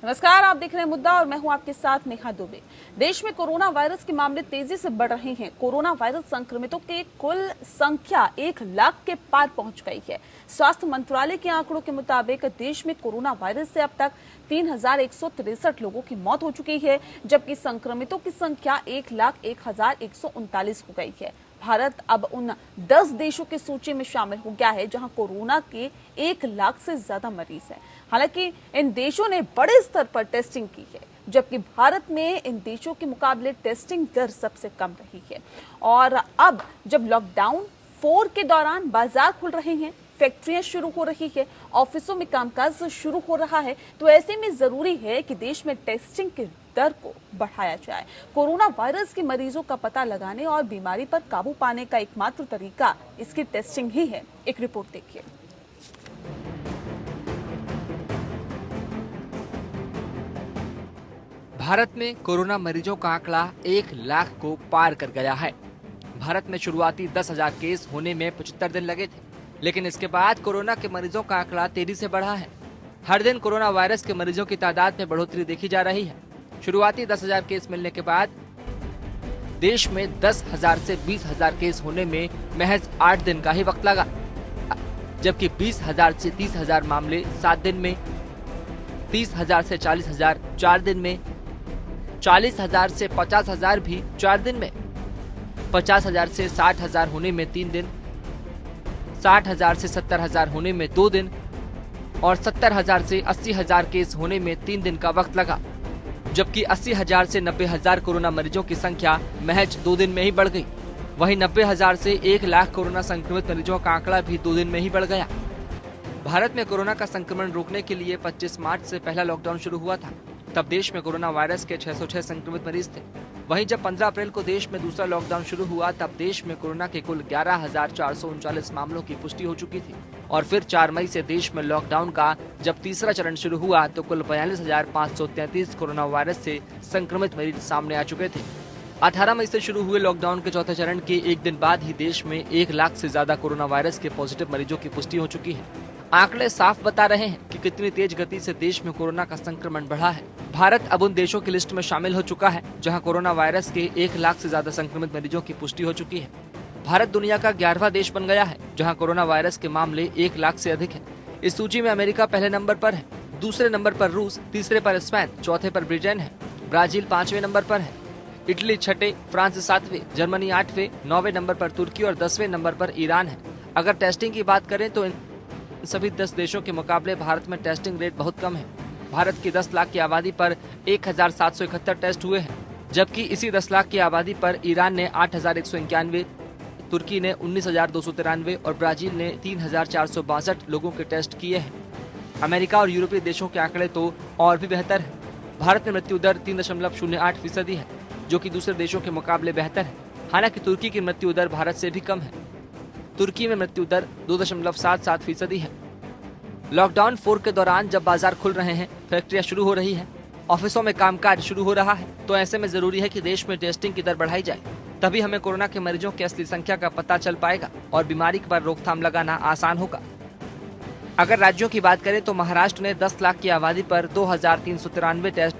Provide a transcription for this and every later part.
नमस्कार, आप देख रहे हैं मुद्दा और मैं हूं आपके साथ नेहा दुबे। देश में कोरोना वायरस के मामले तेजी से बढ़ रहे हैं। कोरोना वायरस संक्रमितों की कुल संख्या 1 लाख के पार पहुंच गई है। स्वास्थ्य मंत्रालय के आंकड़ों के मुताबिक देश में कोरोना वायरस से अब तक 3,163 लोगों की मौत हो चुकी है, जबकि संक्रमितों की संख्या 1,01,139 हो गई है। भारत अब उन 10 देशों की सूची में शामिल हो गया है जहां कोरोना के 1 लाख से ज्यादा मरीज हैं। हालांकि इन देशों ने बड़े स्तर पर टेस्टिंग की है, जबकि भारत में इन देशों के मुकाबले टेस्टिंग दर सबसे कम रही है। और अब जब लॉकडाउन 4 के दौरान बाजार खुल रहे हैं, फैक्ट्रियां शुरू हो रही है, ऑफिसों में कामकाज शुरू हो रहा है, तो ऐसे में जरूरी है कि देश में टेस्टिंग की दर को बढ़ाया जाए। कोरोना वायरस के मरीजों का पता लगाने और बीमारी पर काबू पाने का एकमात्र तरीका इसकी टेस्टिंग ही है। एक रिपोर्ट देखिए। भारत में कोरोना मरीजों का आंकड़ा 1 लाख को पार कर गया है। भारत में शुरुआती 10,000 केस होने में 75 दिन लगे थे, लेकिन इसके बाद कोरोना के मरीजों का आंकड़ा तेजी से बढ़ा है। हर दिन कोरोना वायरस के मरीजों की तादाद में बढ़ोतरी देखी जा रही है। शुरुआती 10,000 केस मिलने के बाद देश में 10,000 से 20,000 केस होने में महज 8 दिन का ही वक्त लगा, जबकि 20,000 से 30,000 मामले 7 दिन में, 30,000 से 40,000 4 दिन में, 40,000 से 50,000 भी 4 दिन में, 50,000 से 60,000 होने में 3 दिन, 60,000 से 70,000 होने में 2 दिन और 70,000 से 80,000 केस होने में 3 दिन का वक्त लगा, जबकि 80,000 से 90,000 कोरोना मरीजों की संख्या महज 2 दिन में ही बढ़ गई। वहीं 90,000 से 1 लाख कोरोना संक्रमित मरीजों का आंकड़ा भी 2 दिन में ही बढ़ गया। भारत में कोरोना का संक्रमण रोकने के लिए 25 मार्च से पहला लॉकडाउन शुरू हुआ था। तब देश में कोरोना वायरस के 606 संक्रमित मरीज थे। वहीं जब 15 अप्रैल को देश में दूसरा लॉकडाउन शुरू हुआ, तब देश में कोरोना के कुल 11,439 मामलों की पुष्टि हो चुकी थी। और फिर 4 मई से देश में लॉकडाउन का जब तीसरा चरण शुरू हुआ, तो कुल 42,533 कोरोना वायरस से संक्रमित मरीज सामने आ चुके थे। 18 मई से शुरू हुए लॉकडाउन के चौथे चरण के एक दिन बाद ही देश में 1 लाख से ज्यादा कोरोना वायरस के पॉजिटिव मरीजों की पुष्टि हो चुकी है। आंकड़े साफ बता रहे हैं कि कितनी तेज गति से देश में कोरोना का संक्रमण बढ़ा है। भारत अब उन देशों की लिस्ट में शामिल हो चुका है जहां कोरोना वायरस के 1 लाख से ज्यादा संक्रमित मरीजों की पुष्टि हो चुकी है। भारत दुनिया का 11वां देश बन गया है जहां कोरोना वायरस के मामले 1 लाख से अधिक है। इस सूची में अमेरिका पहले नंबर पर है, दूसरे नंबर पर रूस, तीसरे पर स्पेन, चौथे पर ब्रिटेन है, ब्राजील 5वें नंबर पर है, इटली 6ठे, फ्रांस 7वें, जर्मनी 8वें, 9वें नंबर पर तुर्की और 10वें नंबर पर ईरान है। अगर टेस्टिंग की बात करें तो इन सभी 10 देशों के मुकाबले भारत में टेस्टिंग रेट बहुत कम है। भारत की 10 लाख की आबादी पर 1,771 टेस्ट हुए हैं, जबकि इसी 10 लाख की आबादी पर ईरान ने 8,191, तुर्की ने 19,293 और ब्राजील ने 3,462 लोगों के टेस्ट किए हैं। अमेरिका और यूरोपीय देशों के आंकड़े तो और भी बेहतर है। भारत में मृत्यु दर 3.08% है, जो कि दूसरे देशों के मुकाबले बेहतर है। हालांकि तुर्की की मृत्यु दर भारत से भी कम है। तुर्की में मृत्यु दर 2.77% है। लॉकडाउन 4 के दौरान जब बाजार खुल रहे हैं, फैक्ट्रियां शुरू हो रही हैं, ऑफिसों में कामकाज शुरू हो रहा है, तो ऐसे में जरूरी है कि देश में टेस्टिंग की दर बढ़ाई जाए। तभी हमें कोरोना के मरीजों की असली संख्या का पता चल पाएगा और बीमारी पर रोकथाम लगाना आसान होगा। अगर राज्यों की बात करें तो महाराष्ट्र ने 10 लाख की आबादी पर 2,393 टेस्ट,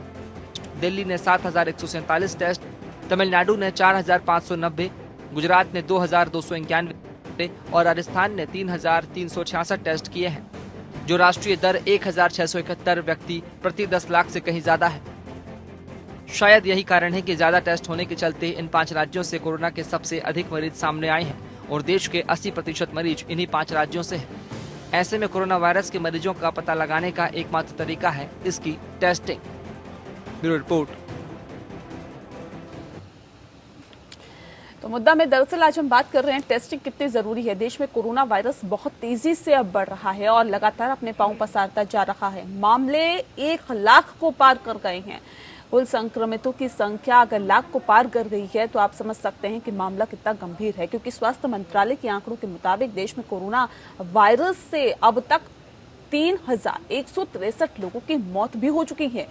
दिल्ली ने 7,147 टेस्ट, तमिलनाडु ने 4,590, गुजरात ने 2,291 और राजस्थान ने 3,366 टेस्ट किए हैं, जो राष्ट्रीय दर 1,671 व्यक्ति प्रति 10 लाख से कहीं ज्यादा है। शायद यही कारण है कि ज्यादा टेस्ट होने के चलते इन 5 राज्यों से कोरोना के सबसे अधिक मरीज सामने आए हैं और देश के 80% मरीज इन्हीं 5 राज्यों से हैं। ऐसे में कोरोना वायरस के मरीजों का पता लगाने का एकमात्र तरीका है इसकी टेस्टिंग। Bureau report. तो मुद्दा में दरअसल आज हम बात कर रहे हैं टेस्टिंग कितनी जरूरी है। देश में कोरोना वायरस बहुत तेजी से अब बढ़ रहा है और लगातार अपने पांव पसारता जा रहा है। मामले 1 लाख को पार कर गए हैं। कुल संक्रमितों की संख्या अगर लाख को पार कर गई है तो आप समझ सकते हैं कि मामला कितना गंभीर है, क्योंकि स्वास्थ्य मंत्रालय के आंकड़ों के मुताबिक देश में कोरोना वायरस से अब तक 3,163 लोगों की मौत भी हो चुकी है।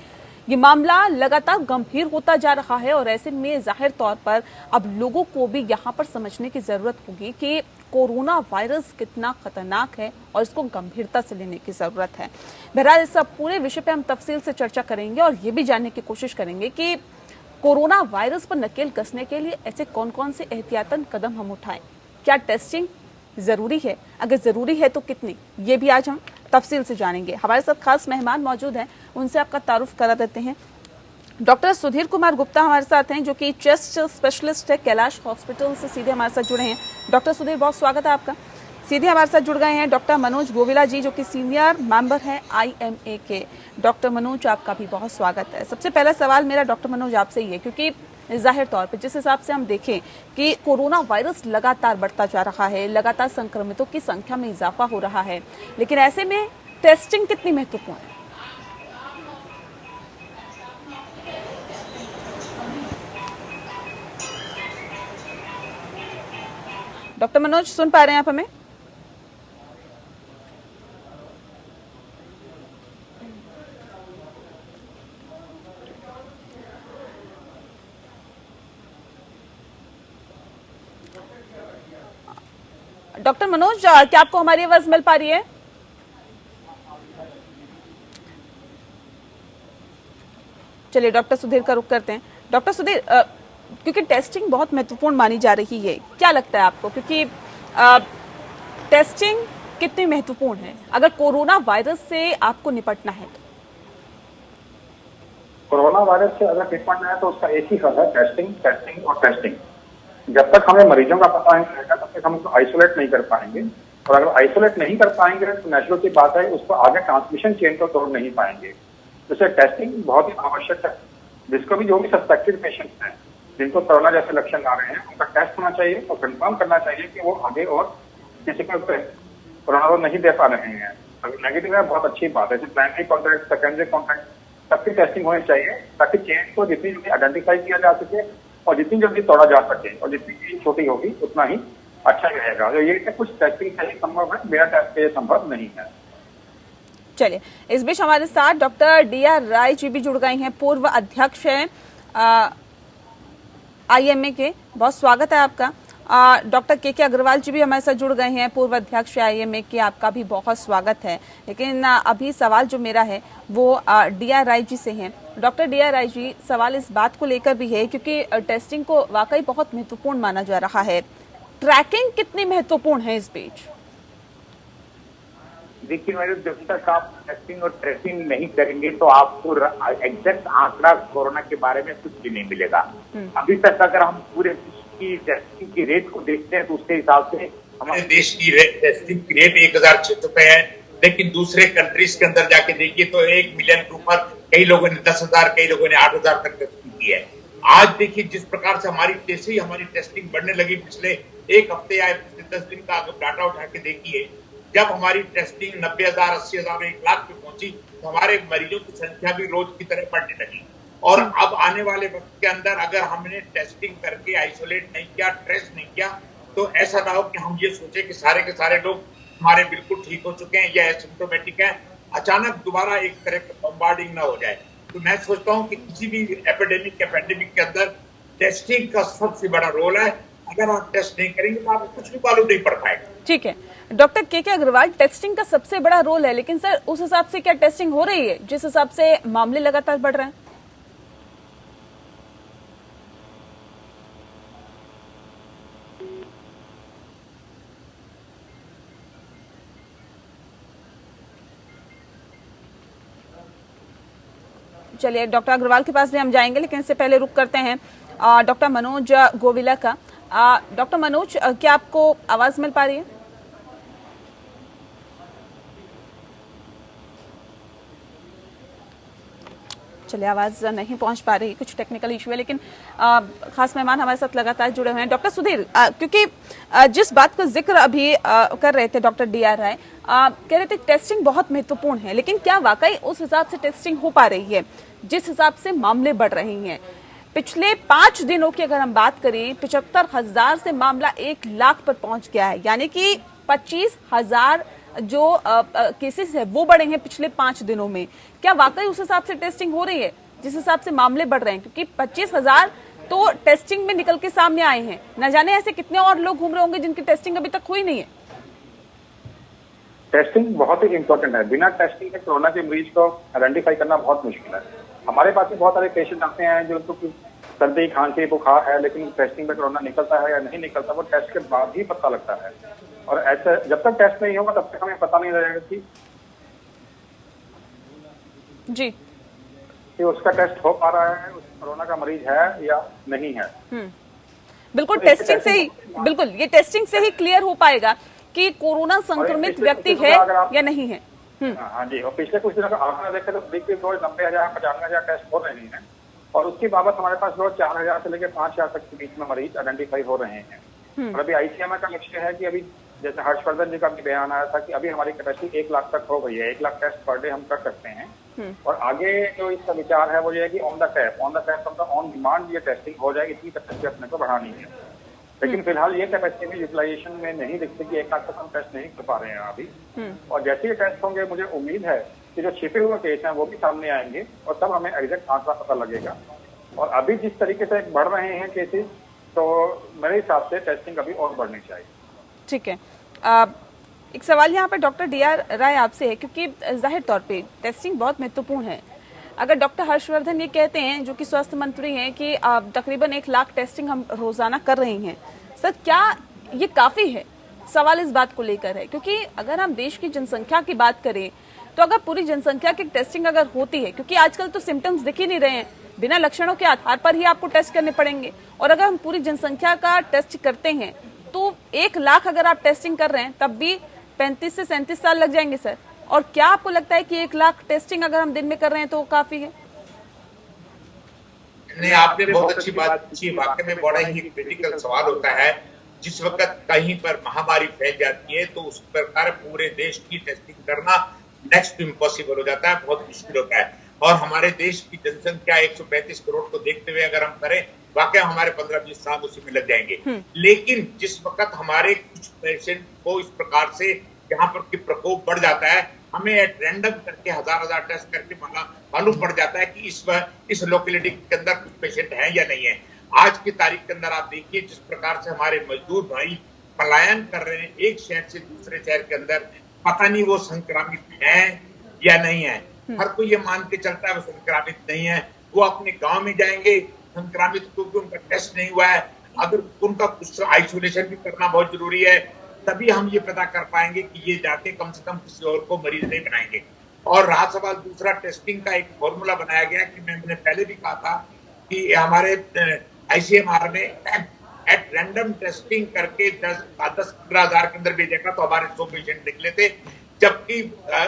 ये मामला लगातार गंभीर होता जा रहा है और ऐसे में जाहिर तौर पर अब लोगों को भी यहाँ पर समझने की जरूरत होगी कि कोरोना वायरस कितना खतरनाक है और इसको गंभीरता से लेने की जरूरत है। बहरहाल इस पूरे विषय पे हम तफसील से चर्चा करेंगे और ये भी जानने की कोशिश करेंगे कि कोरोना वायरस पर नकेल कसने के लिए ऐसे कौन कौन से एहतियातन कदम हम उठाएं। क्या टेस्टिंग जरूरी है? अगर जरूरी है तो कितनी, ये भी आज हम तफसील से जानेंगे। हमारे साथ खास मेहमान मौजूद हैं, उनसे आपका तारुफ करा देते हैं। डॉक्टर सुधीर कुमार गुप्ता हमारे साथ हैं, जो कि चेस्ट स्पेशलिस्ट है, कैलाश हॉस्पिटल से सीधे हमारे साथ जुड़े हैं। डॉक्टर सुधीर, बहुत स्वागत है आपका। सीधे हमारे साथ जुड़ गए हैं डॉक्टर मनोज गोविला जी, जो कि सीनियर मेंबर हैं IMA के। डॉक्टर मनोज, आपका भी बहुत स्वागत है। सबसे पहला सवाल मेरा डॉक्टर मनोज आपसे ही है, क्योंकि जाहिर तौर पर जिस हिसाब से हम देखें कि कोरोना वायरस लगातार बढ़ता जा रहा है, लगातार संक्रमितों की संख्या में इजाफा हो रहा है, लेकिन ऐसे में टेस्टिंग कितनी महत्वपूर्ण है? डॉक्टर मनोज, सुन पा रहे हैं आप हमें? डॉक्टर मनोज, क्या आपको हमारी आवाज मिल पा रही है? चलिए डॉक्टर सुधीर का रुख करते हैं। डॉक्टर सुधीर, क्योंकि टेस्टिंग बहुत महत्वपूर्ण मानी जा रही है, क्या लगता है आपको, क्योंकि टेस्टिंग कितनी महत्वपूर्ण है अगर कोरोना वायरस से आपको निपटना है तो? कोरोना वायरस से अगर निपटना है तो उसका एक ही हल है, टेस्टिंग, टेस्टिंग और टेस्टिंग। जब तक हमें मरीजों का पता नहीं रहेगा तब तक हम उसको आइसोलेट नहीं कर पाएंगे, और अगर आइसोलेट नहीं कर पाएंगे तो नेचुरल की बात है उसको आगे ट्रांसमिशन चेन को तोड़ नहीं पाएंगे। जैसे टेस्टिंग बहुत ही आवश्यक है। जिसको भी जो भी सस्पेक्टेड पेशेंट्स हैं, जिनको कोरोना जैसे लक्षण आ रहे हैं, उनका टेस्ट होना चाहिए और कंफर्म करना चाहिए कि वो आगे और किसी को कोरोना को नहीं दे पा रहे हैं। अगर नेगेटिव है बहुत अच्छी बात है। प्राइमरी कॉन्टैक्ट, सेकेंडरी कॉन्टैक्ट, सबकी टेस्टिंग होनी चाहिए ताकि चेन को जितनी जल्दी आइडेंटिफाई किया जा सके और जितनी जल्दी तोड़ा जा सके, और जितनी चेन छोटी होगी उतना ही अच्छा रहेगा। तो ये कुछ टेस्टिंग से ही संभव है, बिना टेस्ट के संभव नहीं है। चलिए, इस बीच हमारे साथ डॉक्टर DR राय जी भी जुड़ गए हैं, पूर्व अध्यक्ष हैं IMA के। बहुत स्वागत है आपका। डॉक्टर KK अग्रवाल जी भी हमारे साथ जुड़ गए हैं, पूर्व अध्यक्ष IMA के। आपका भी बहुत स्वागत है। लेकिन अभी सवाल जो मेरा है वो DR राय जी से है। डॉक्टर DR राय जी, सवाल इस बात को लेकर भी है क्योंकि टेस्टिंग को वाकई बहुत महत्वपूर्ण माना जा रहा है। ट्रैकिंग कितनी महत्वपूर्ण है इस बीच? देखिए मेरे, जब तक आप टेस्टिंग और ट्रेसिंग नहीं करेंगे तो आपको एग्जैक्ट आंकड़ा कोरोना के बारे में कुछ भी नहीं मिलेगा। अभी तक अगर हम पूरे विश्व की टेस्टिंग की रेट को देखते हैं तो उसके हिसाब से हमारे देश की टेस्टिंग की रेट 1600 पे है, लेकिन दूसरे कंट्रीज के अंदर जाके देखिए तो 1 मिलियन के ऊपर कई लोगों ने 10,000, कई लोगों ने 8,000 तक टेस्टिंग की है। आज देखिए जिस प्रकार से हमारी टेस्टिंग बढ़ने लगी, पिछले एक हफ्ते या पिछले 10 दिन का अगर डाटा उठा के देखिए, जब हमारी टेस्टिंग 90,000, 80,000, 1 लाख पे पहुंची तो हमारे मरीजों की संख्या भी रोज की तरह बढ़ने लगी। और अब आने वाले वक्त के अंदर अगर हमने टेस्टिंग करके आइसोलेट नहीं किया, ट्रेस नहीं किया, तो ऐसा ना हो कि हम ये सोचे कि सारे के सारे लोग हमारे बिल्कुल ठीक हो चुके हैं या एसिम्प्टोमेटिक है, अचानक दोबारा एक तरह का बम्बार्डिंग ना हो जाए। तो मैं सोचता हूँ कि किसी भी पैंडेमिक के अंदर टेस्टिंग का सबसे बड़ा रोल है। अगर आप टेस्ट नहीं करेंगे तो आपको कुछ भी मालूम नहीं पड़ पाएगा। ठीक है डॉक्टर KK अग्रवाल, टेस्टिंग का सबसे बड़ा रोल है, लेकिन सर उस हिसाब से क्या टेस्टिंग हो रही है जिस हिसाब से मामले लगातार बढ़ रहे हैं? चलिए डॉक्टर अग्रवाल के पास भी हम जाएंगे, लेकिन इससे पहले रुक करते हैं डॉक्टर मनोज गोविला का। डॉक्टर मनोज, क्या आपको आवाज मिल पा रही है? चलिए, आवाज नहीं पहुंच पा रही, कुछ टेक्निकल इशू है, लेकिन खास मेहमान हमारे साथ लगातार जुड़े हुए हैं। डॉक्टर सुधीर, क्योंकि जिस बात का जिक्र अभी कर रहे थे डॉक्टर DR राय, कह रहे थे टेस्टिंग बहुत महत्वपूर्ण है, लेकिन क्या वाकई उस हिसाब से टेस्टिंग हो पा रही है जिस हिसाब से मामले बढ़ रहे हैं? पिछले 5 दिनों की अगर हम बात करें, 75,000 से मामला 1 लाख पर पहुंच गया है, यानी कि 25,000 जो केसेस है वो बढ़े हैं पिछले 5 दिनों में। क्या वाकई उस हिसाब से टेस्टिंग हो रही है जिस हिसाब से मामले बढ़ रहे हैं, क्योंकि 25,000 तो टेस्टिंग में निकल के सामने आए हैं। न जाने ऐसे कितने और लोग घूम रहे होंगे जिनकी टेस्टिंग अभी तक हुई नहीं है। टेस्टिंग बहुत ही इंपॉर्टेंट है। बिना टेस्टिंग के कोरोना के मरीज को आइडेंटिफाई करना बहुत मुश्किल है। हमारे पास भी बहुत सारे पेशेंट आते हैं जो उनको सर्दी, खांसी, बुखार है, लेकिन टेस्टिंग में कोरोना निकलता है या नहीं निकलता, वो टेस्ट के बाद ही पता लगता है। और ऐसे जब तक टेस्ट नहीं होगा तब तक हमें पता नहीं रहेगा कि उसका टेस्ट हो पा रहा है, उस कोरोना का मरीज है या नहीं है। बिल्कुल, टेस्टिंग से ही, बिल्कुल ये टेस्टिंग से ही क्लियर हो पाएगा कि कोरोना संक्रमित व्यक्ति है या नहीं है। हाँ जी, और पिछले कुछ दिनों का आंकड़ा देखें तो देखिए रोज 90,000 95,000 टेस्ट हो रहे हैं, और उसके बाबत हमारे पास रोज 4,000 से लेकर 5,000 तक के बीच में मरीज आइडेंटिफाई हो रहे हैं। और अभी आईसीएमआर का लक्ष्य है कि अभी जैसे हर्षवर्धन जी का भी बयान आया था कि अभी हमारी कैपेसिटी 1 लाख तक हो गई है, 1 लाख टेस्ट पर डे हम कर सकते हैं। और आगे जो इसका विचार है वो ये है कि ऑन द टैप मतलब ऑन डिमांड ये टेस्टिंग हो जाए, इतनी कैपेसिटी अपने को बढ़ानी है। लेकिन फिलहाल ये कैपेसिटी में यूटिलाइजेशन में नहीं दिखती कि 1 लाख तक हम टेस्ट नहीं कर पा रहे हैं अभी। और जैसे ही टेस्ट होंगे मुझे उम्मीद है कि जो छिपे हुए केस हैं वो भी सामने आएंगे और तब हमें एग्जैक्ट आंकड़ा पता लगेगा। और अभी जिस तरीके से बढ़ रहे हैं केसेस, तो मेरे हिसाब से टेस्टिंग अभी और बढ़नी चाहिए। ठीक है, एक सवाल यहाँ पर डॉक्टर DR राय आपसे है, क्योंकि जाहिर तौर पे टेस्टिंग बहुत महत्वपूर्ण है। अगर डॉक्टर हर्षवर्धन ये कहते हैं, जो कि स्वास्थ्य मंत्री हैं, कि तकरीबन 1 लाख टेस्टिंग हम रोजाना कर रहे हैं, सर क्या ये काफी है? सवाल इस बात को लेकर है, क्योंकि अगर हम देश की जनसंख्या की बात करें तो अगर पूरी जनसंख्या की टेस्टिंग अगर होती है, क्योंकि आजकल तो सिम्टम्स दिख ही नहीं रहे हैं, बिना लक्षणों के आधार पर ही आपको टेस्ट करने पड़ेंगे, और अगर हम पूरी जनसंख्या का टेस्ट करते हैं तो 1 लाख अगर आप टेस्टिंग कर रहे हैं तब भी 35 से 37 साल लग जाएंगे सर। और क्या आपको लगता है कि 1 लाख टेस्टिंग अगर हम दिन में कर रहे हैं तो काफी है? नहीं, आपने बहुत अच्छी बात पूछी। वाकई में बड़ा ही क्रिटिकल सवाल होता है। जिस वक्त कहीं पर महामारी फैल जाती है तो उस प्रकार पूरे देश की टेस्टिंग करना नेक्स्ट टू इम्पॉसिबल हो जाता है, बहुत मुश्किल होता है। और हमारे देश की जनसंख्या 135 करोड़ को देखते हुए अगर हम करें, वाकई हमारे 15-20 साल उसी में लग जाएंगे। लेकिन जिस वक्त हमारे कुछ पेशेंट को इस प्रकार से यहाँ पर कि प्रकोप बढ़ जाता है, हमें एट रैंडम करके हजार टेस्ट करके मालूम पड़ जाता है कि इस लोकेलिटी के अंदर कुछ पेशेंट हैं या नहीं है। आज की तारीख के अंदर आप देखिए जिस प्रकार से हमारे मजदूर भाई पलायन कर रहे हैं एक शहर से दूसरे शहर के अंदर, पता नहीं वो संक्रमित हैं या नहीं है। हर कोई ये मान के चलता है वो संक्रमित नहीं है, वो अपने गांव में जाएंगे संक्रमित, क्योंकि उनका टेस्ट नहीं हुआ है। अगर उनका कुछ आइसोलेशन भी करना बहुत जरूरी है, तभी हम ये पता कर पाएंगे कि ये जाके कम से कम किसी और को मरीज नहीं बनाएंगे। और रहा सवाल दूसरा, टेस्टिंग का एक फॉर्मूला बनाया गया कि मैंने पहले भी कहा था कि हमारे आईसीएमआर में एट रैंडम टेस्टिंग करके 10-15 हजार के अंदर भेजेगा तो हमारे 100 पेशेंट निकले थे, जबकि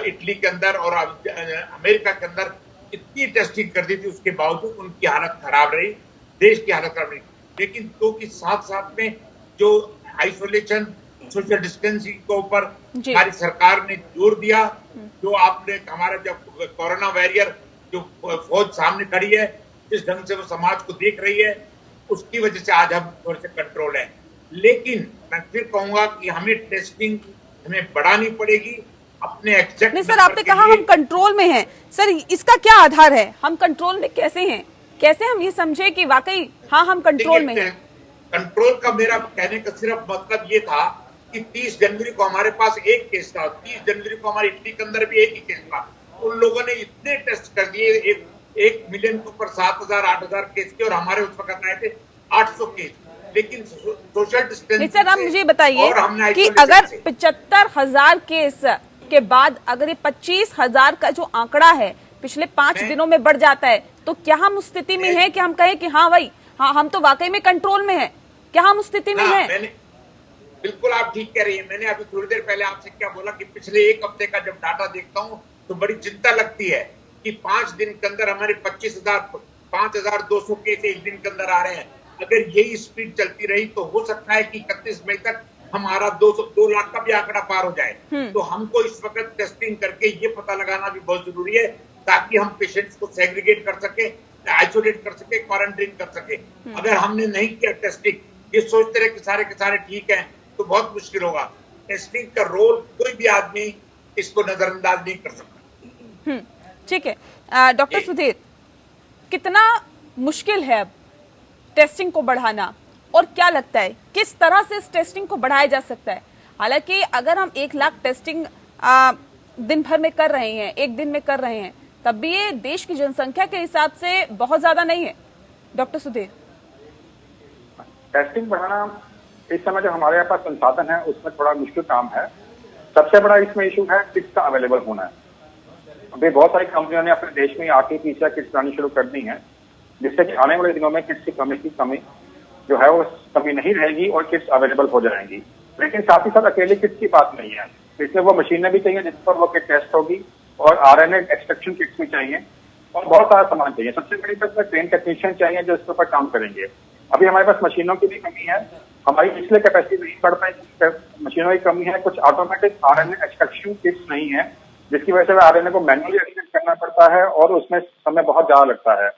इटली के अंदर और अमेरिका के अंदर इतनी टेस्टिंग कर दी थी, उसके बावजूद उनकी हालत खराब रही, देश की हालत खराब रही। लेकिन क्योंकि साथ में जो आइसोलेशन, सोशल डिस्टेंसिंग के ऊपर हमारी सरकार ने जोर दिया, जो आपने हमारा जब कोरोना वॉरियर जो फौज सामने खड़ी है, जिस ढंग से वो समाज को देख रही है, उसकी वजह से आज हम थोड़े से कंट्रोल है। लेकिन मैं फिर कहूंगा कि हमें टेस्टिंग हमें बढ़ानी पड़ेगी अपने एग्जैक्ट। नहीं सर, आपने कहा हम कंट्रोल में हैं, सर इसका क्या आधार है? हम कंट्रोल में कैसे हैं? कैसे हम ये समझे कि वाकई हाँ हम कंट्रोल में हैं? कंट्रोल का मेरा कहने का सिर्फ मतलब ये था कि 30 जनवरी को हमारे पास एक केस था, 30 जनवरी को हमारे इटली के अंदर भी एक ही केस था। उन लोगों ने इतने टेस्ट कर दिए, 1 मिलियन के ऊपर 7,000-8,000 केस के, और हमारे उस वक्त आए थे 800 केस। लेकिन सोशल डिस्टेंस। सर आप मुझे बताइए कि अगर 75,000 केस के बाद अगर ये 25,000 का जो आंकड़ा है पिछले 5 दिनों में बढ़ जाता है, तो क्या हम उस स्थिति में हैं कि हम कहें कि हाँ भाई हाँ हम तो वाकई में कंट्रोल में हैं? क्या हम उस स्थिति में हैं? बिल्कुल आप ठीक कह रही है। मैंने अभी थोड़ी देर पहले आपसे क्या बोला कि पिछले 1 हफ्ते का जब डाटा देखता हूँ तो बड़ी चिंता लगती है कि 5 दिन के अंदर हमारे 5,200 केस एक दिन के अंदर आ रहे हैं। अगर यही स्पीड चलती रही तो हो सकता है कि 31 मई तक हमारा 2 लाख का भी आंकड़ा पार हो जाए। तो हमको इस वक्त टेस्टिंग करके ये पता लगाना भी बहुत जरूरी है, ताकि हम पेशेंट्स को सेग्रीगेट कर सके, आइसोलेट कर सके, क्वारंटाइन कर सके। अगर हमने नहीं किया टेस्टिंग, ये सोचते रहे कि सारे के सारे ठीक हैं, तो बहुत मुश्किल होगा। टेस्टिंग का रोल कोई भी आदमी इसको नजरअंदाज नहीं कर सकता। ठीक है डॉक्टर सुधीर, कितना मुश्किल है अब टेस्टिंग को बढ़ाना, और क्या लगता है किस तरह से इस टेस्टिंग को बढ़ाया जा सकता है? हालांकि अगर हम 1 लाख टेस्टिंग दिन भर में कर रहे हैं, एक दिन में कर रहे हैं, तब भी ये देश की जनसंख्या के हिसाब से बहुत ज्यादा नहीं है। डॉक्टर सुधीर, टेस्टिंग बढ़ाना इस समय जो हमारे यहाँ पास संसाधन है उसमें थोड़ा मुश्किल काम है। सबसे बड़ा इसमें इशू है किट्स का अवेलेबल होना है। अभी बहुत सारी कंपनियों ने अपने देश में RT-PCR किट्स लानी शुरू कर दी है, जिससे कि आने वाले दिनों में किट्स की कमी जो है वो कमी नहीं रहेगी और किट्स अवेलेबल हो जाएंगी। लेकिन साथ ही साथ अकेले किट्स की बात नहीं है, इसमें वो मशीनें भी चाहिए जिस पर वो किट टेस्ट होगी, और RNA एक्सट्रैक्शन किट्स भी चाहिए, और बहुत सारा सामान चाहिए। सबसे बड़ी बात है ट्रेन टेक्नीशियन चाहिए जो इसके ऊपर काम करेंगे। अभी हमारे पास मशीनों की भी कमी है, हमारी इसलिए कैपेसिटी नहीं बढ़ पाई, मशीनों की कमी है। कुछ ऑटोमेटिक RNA एक्सट्रैक्शन किट्स नहीं है, जिसकी वजह से RNA को मैन्युअली एक्सट्रैक्ट करना पड़ता है और उसमें समय बहुत ज्यादा लगता है।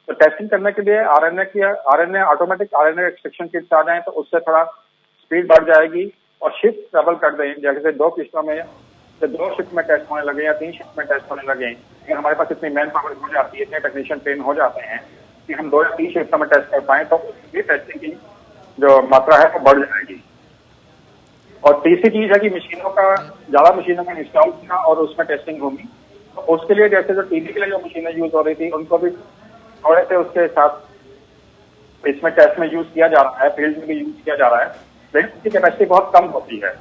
तो टेस्टिंग करने के लिए ऑटोमेटिक RNA एक्सट्रैक्शन किट्स आ जाए तो उससे थोड़ा स्पीड बढ़ जाएगी, और शिफ्ट डबल कर दें, जैसे 2 किस्तों में 2 शिफ्ट में टेस्ट होने लगे या 3 शिफ्ट में टेस्ट होने लगे। लेकिन हमारे पास इतनी मैन पावर हो जाती है, इतने टेक्नीशियन ट्रेन हो जाते हैं कि हम 2 या 3 शिफ्टों में टेस्ट कर पाए, तो ये टेस्टिंग की जो मात्रा है वो बढ़ जाएगी। और तीसरी चीज है कि ज्यादा मशीनों का इंस्टॉल करना और उसमें टेस्टिंग होगी। तो उसके लिए जैसे जो टीबी के लिए जो मशीनें यूज हो रही थी उनको भी थोड़े से उसके साथ इसमें टेस्ट में यूज किया जा रहा है, फील्ड में भी यूज किया जा रहा है, लेकिन उसकी कैपेसिटी बहुत कम होती है।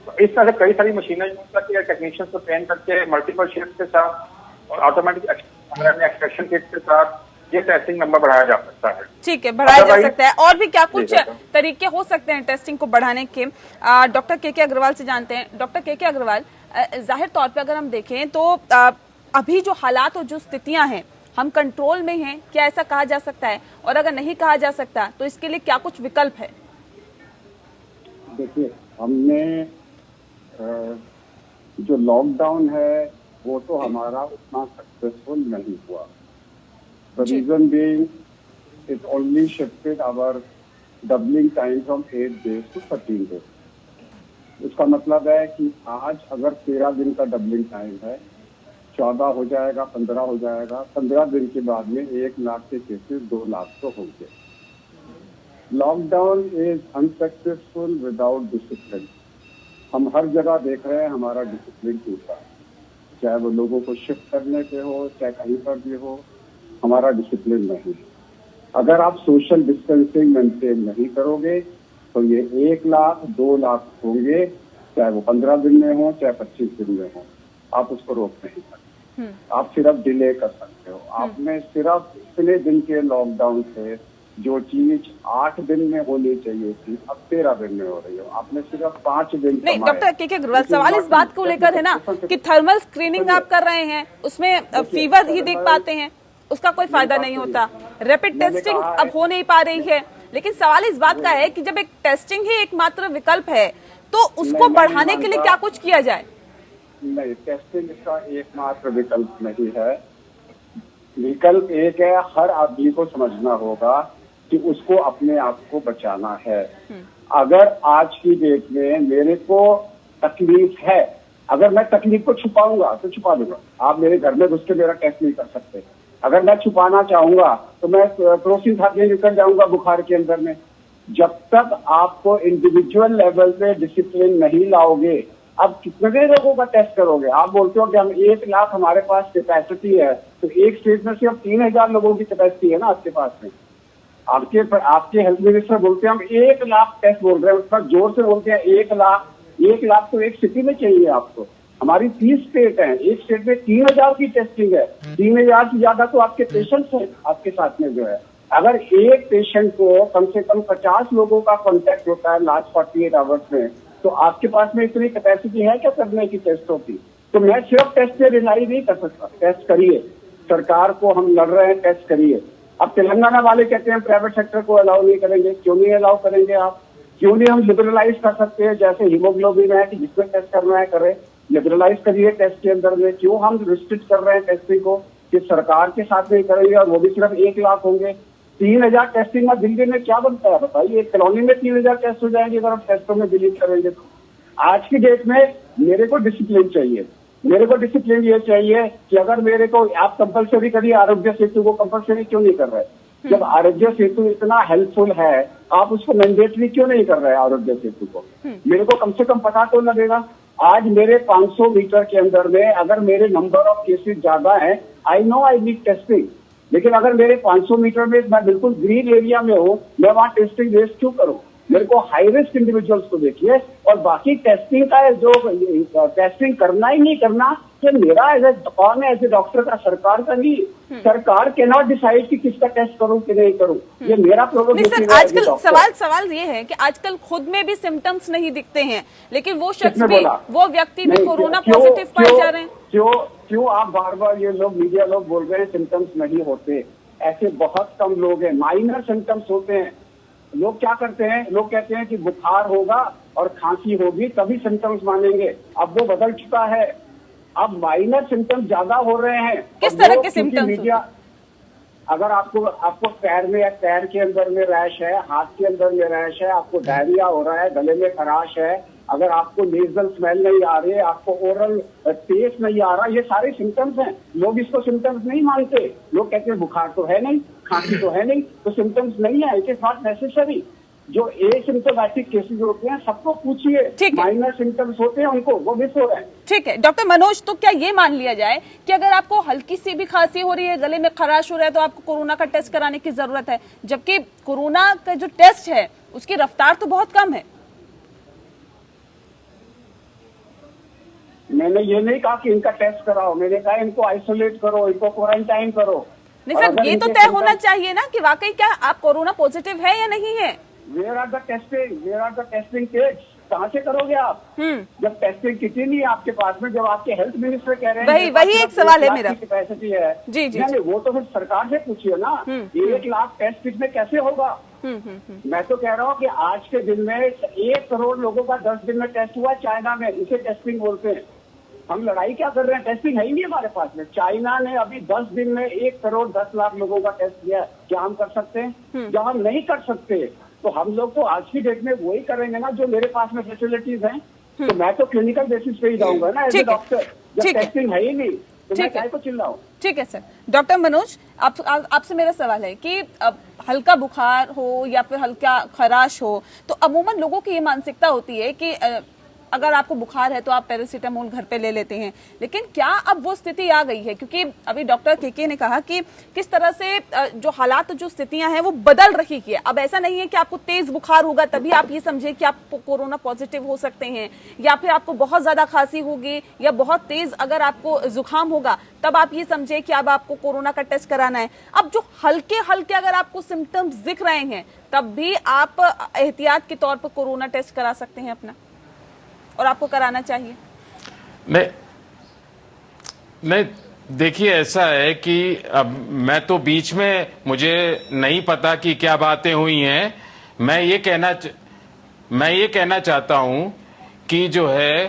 तो इस तरह से कई सारी मशीनें यूज करके टेक्नीशियंस को ट्रेन करके मल्टीपल शिफ्ट के साथ और ऑटोमेटिक एक्सट्रैक्शन किट के साथ ये टेस्टिंग नंबर बढ़ाया जा सकता है। ठीक है, बढ़ाया जा सकता है। और भी क्या कुछ तरीके हो सकते हैं टेस्टिंग को बढ़ाने के? डॉक्टर के अग्रवाल से जानते हैं। डॉक्टर के अग्रवाल, जाहिर तौर पे अगर हम देखें तो अभी जो हालात और जो स्थितियां हैं, हम कंट्रोल में हैं, क्या ऐसा कहा जा सकता है? और अगर नहीं कहा जा सकता तो इसके लिए क्या कुछ विकल्प है? देखिए, हमने जो लॉकडाउन है वो तो हमारा उतना सक्सेसफुल नहीं हुआ। The reason being, it only shifted our doubling time from 8 days to 13 days. उसका मतलब है कि आज अगर 13 दिन का डबलिंग टाइम है, 14 हो जाएगा, 15 हो जाएगा, 15 दिन के बाद में 1 लाख के केसेस 2 लाख तो होंगे। Lockdown is unsuccessful without discipline. हम हर जगह देख रहे हैं हमारा डिसिप्लिन टूटा, चाहे वो लोगों को शिफ्ट करने पे हो, चाहे कहीं पर भी हो, हमारा डिसिप्लिन नहीं। अगर आप सोशल डिस्टेंसिंग मेंटेन नहीं करोगे तो ये 1 लाख 2 लाख होंगे, चाहे वो 15 दिन में हो, चाहे 25 दिन में हो। आप उसको रोक नहीं सकते, आप सिर्फ डिले कर सकते हो। आपने सिर्फ इतने दिन के लॉकडाउन से जो चीज 8 दिन में होनी चाहिए थी, अब 13 दिन में हो रही हो। आपने सिर्फ 5 दिन नहीं। डॉक्टर के अग्रवाल, सवाल इस बात को लेकर है ना कि थर्मल स्क्रीनिंग आप कर रहे हैं, उसमें फीवर ही देख पाते हैं, उसका कोई फायदा नहीं होता। रैपिड टेस्टिंग अब हो नहीं पा रही है, लेकिन सवाल इस बात का है कि जब एक टेस्टिंग ही एकमात्र विकल्प है तो उसको बढ़ाने के लिए क्या कुछ किया जाए? नहीं, टेस्टिंग इसका एकमात्र विकल्प नहीं है। विकल्प एक है, हर आदमी को समझना होगा कि उसको अपने आप को बचाना है। अगर आज की डेट में मेरे को तकलीफ है, अगर मैं तकलीफ को छुपाऊंगा तो छुपा दूंगा। आप मेरे घर में घुस के मेरा टेस्ट नहीं कर सकते। अगर मैं छुपाना चाहूंगा तो मैं क्रोसिन खा के निकल जाऊंगा बुखार के अंदर में। जब तक आपको इंडिविजुअल लेवल पे डिसिप्लिन नहीं लाओगे, अब कितने लोगों का टेस्ट करोगे? आप बोलते हो कि हम 1 लाख हमारे पास कैपेसिटी है, तो एक स्टेट में सिर्फ 3000 लोगों की कैपेसिटी है ना आपके पास में। आपके हेल्थ मिनिस्टर बोलते हैं हम 1 लाख टेस्ट बोल रहे हैं, उसका जोर से बोलते हैं 1 लाख। 1 लाख तो एक सिटी में चाहिए आपको। हमारी 30 स्टेट हैं, एक स्टेट में 3000 की टेस्टिंग है। 3000 से ज्यादा तो आपके पेशेंट्स हैं आपके साथ में जो है। अगर एक पेशेंट को कम से कम 50 लोगों का कांटेक्ट होता है लास्ट 48 आवर्स में, तो आपके पास में इतनी कैपेसिटी है क्या करने की टेस्टों की? तो मैं सिर्फ टेस्ट पे रिलाई नहीं कर सकता। टेस्ट करिए, सरकार को हम लड़ रहे हैं, टेस्ट करिए। अब तेलंगाना वाले कहते हैं प्राइवेट सेक्टर को अलाउ नहीं करेंगे। क्यों नहीं अलाउ करेंगे आप? क्यों नहीं हम लिबरलाइज कर सकते हैं? जैसे हीमोग्लोबिन है कि जिसमें टेस्ट करना है करें, लिबरलाइज करिए टेस्ट के अंदर में। क्यों हम रिस्ट्रिक्ट कर रहे हैं टेस्टिंग को कि सरकार के साथ में करेंगे और वो भी सिर्फ 1 लाख होंगे? 3000 टेस्टिंग में दिल्ली में क्या बनता है बताइए? एक कॉलोनी में 3000 टेस्ट हो जाएंगे अगर हम टेस्टों में बिलीव करेंगे तो। आज की डेट में मेरे को डिसिप्लिन चाहिए। मेरे को डिसिप्लिन ये चाहिए कि अगर मेरे को आप कंपलसरी करिए, आरोग्य सेतु को कंपलसरी क्यों नहीं कर रहे? जब आरोग्य सेतु इतना हेल्पफुल है, आप उसको मैंडेटरी क्यों नहीं कर रहे आरोग्य सेतु को? मेरे को कम से कम पता तो लगेगा। आज मेरे 500 मीटर के अंदर में अगर मेरे नंबर ऑफ केसेस ज्यादा है, I know I need testing, लेकिन अगर मेरे 500 मीटर में मैं बिल्कुल ग्रीन एरिया में हूँ, मैं वहाँ टेस्टिंग वेस्ट क्यों करूँ? मेरे को हाई रिस्क इंडिविजुअल्स को देखिए, और बाकी टेस्टिंग का जो टेस्टिंग करना ही नहीं करना, ये मेरा कौन है एज ए डॉक्टर का, सरकार का नहीं। सरकार कैन नॉट डिसाइड कि किसका टेस्ट करूं कि नहीं करूं, ये मेरा नहीं प्रोग्राम। सर, आजकल सवाल ये है कि आजकल खुद में भी सिम्टम्स नहीं दिखते हैं, लेकिन वो शख्स भी, वो व्यक्ति भी कोरोना पॉजिटिव पाए जा रहे हैं। क्यों आप बार बार ये लोग मीडिया लोग बोल रहे हैं सिम्टम्स नहीं होते? ऐसे बहुत कम लोग हैं, माइनर सिम्टम्स होते हैं। लोग क्या करते हैं, लोग कहते हैं कि बुखार होगा और खांसी होगी तभी सिम्टम्स मानेंगे। अब वो बदल चुका है, अब माइनर सिम्टम्स ज्यादा हो रहे हैं। किस तरह के सिम्टम्स? अगर आपको पैर के अंदर में रैश है, हाथ के अंदर में रैश है, आपको डायरिया हो रहा है, गले में खराश है, अगर आपको नेजल स्मेल नहीं आ रही है, आपको ओरल टेस्ट नहीं आ रहा, ये सारे सिम्टम्स हैं। लोग इसको सिम्टम्स नहीं मानते। लोग कहते हैं बुखार तो है नहीं, खांसी तो है नहीं, तो सिम्टम्स नहीं है, इट इज नॉट नेसेसरी। जो एसिम्टोमैटिक केसेस होते हैं सबको पूछिए, माइनर सिम्टम्स होते हैं उनको, वो मिस हो रहे हैं। ठीक है डॉक्टर मनोज, तो क्या ये मान लिया जाए कि अगर आपको हल्की सी भी खांसी हो रही है, गले में खराश हो रहा है, तो आपको कोरोना का टेस्ट कराने की जरूरत है, जबकि कोरोना का जो टेस्ट है उसकी रफ्तार तो बहुत कम है? मैंने ये नहीं कहा कि इनका टेस्ट कराओ, मैंने कहा इनको आइसोलेट करो, इनको क्वारंटाइन करो। नहीं सर, ये तो तय होना चाहिए ना कि वाकई क्या आप कोरोना पॉजिटिव है या नहीं है। Where are the testing kits? कहाँ से करोगे आप? जब टेस्टिंग किट ही नहीं है आपके पास में, जब आपके हेल्थ मिनिस्टर कह रहे हैं वही एक सवाल है मेरा, कैपेसिटी है जी जी, नहीं, वो तो फिर सरकार से पूछिए ना। 1 लाख टेस्ट किट में कैसे होगा? मैं तो कह रहा हूँ कि आज के दिन में 1 करोड़ लोगों का 10 दिन में टेस्ट हुआ चाइना में, इसे टेस्टिंग बोलते हैं। हम लड़ाई क्या कर रहे हैं? टेस्टिंग है ही नहीं हमारे पास में। चाइना ने अभी 10 दिन में 1 करोड़ 10 लाख लोगों का टेस्ट किया। क्या हम कर सकते हैं? जब हम नहीं कर सकते तो हम लोग तो आज की डेट में वही करेंगे ना जो मेरे पास में फैसिलिटीज हैं। तो मैं तो क्लिनिकल बेसिस पे ही जाऊंगा ना एज ए डॉक्टर, जब टेस्टिंग है ही नहीं तो मैं क्या को चिल्लाऊं? ठीक है सर। डॉक्टर मनोज, आपसे मेरा सवाल है कि अब हल्का बुखार हो या फिर हल्का खराश हो, तो अमूमन लोगों की ये मानसिकता होती है कि अगर आपको बुखार है तो आप पैरासीटामोल घर पे ले लेते हैं, लेकिन क्या अब वो स्थिति आ गई है? क्योंकि अभी डॉक्टर केके ने कहा कि किस तरह से जो हालात, जो स्थितियां हैं वो बदल रही है। अब ऐसा नहीं है कि आपको तेज बुखार होगा तभी आप ये समझे कि आप कोरोना पॉजिटिव हो सकते हैं, या फिर आपको बहुत ज्यादा खांसी होगी या बहुत तेज अगर आपको जुकाम होगा तब आप ये समझे कि अब आपको कोरोना का टेस्ट कराना है। अब जो हल्के हल्के अगर आपको सिम्टम्स दिख रहे हैं तब भी आप एहतियात के तौर पर कोरोना टेस्ट करा सकते हैं अपना, और आपको कराना चाहिए। नहीं देखिए, ऐसा है कि अब मैं तो बीच में, मुझे नहीं पता कि क्या बातें हुई हैं। मैं ये कहना चाहता हूं कि जो है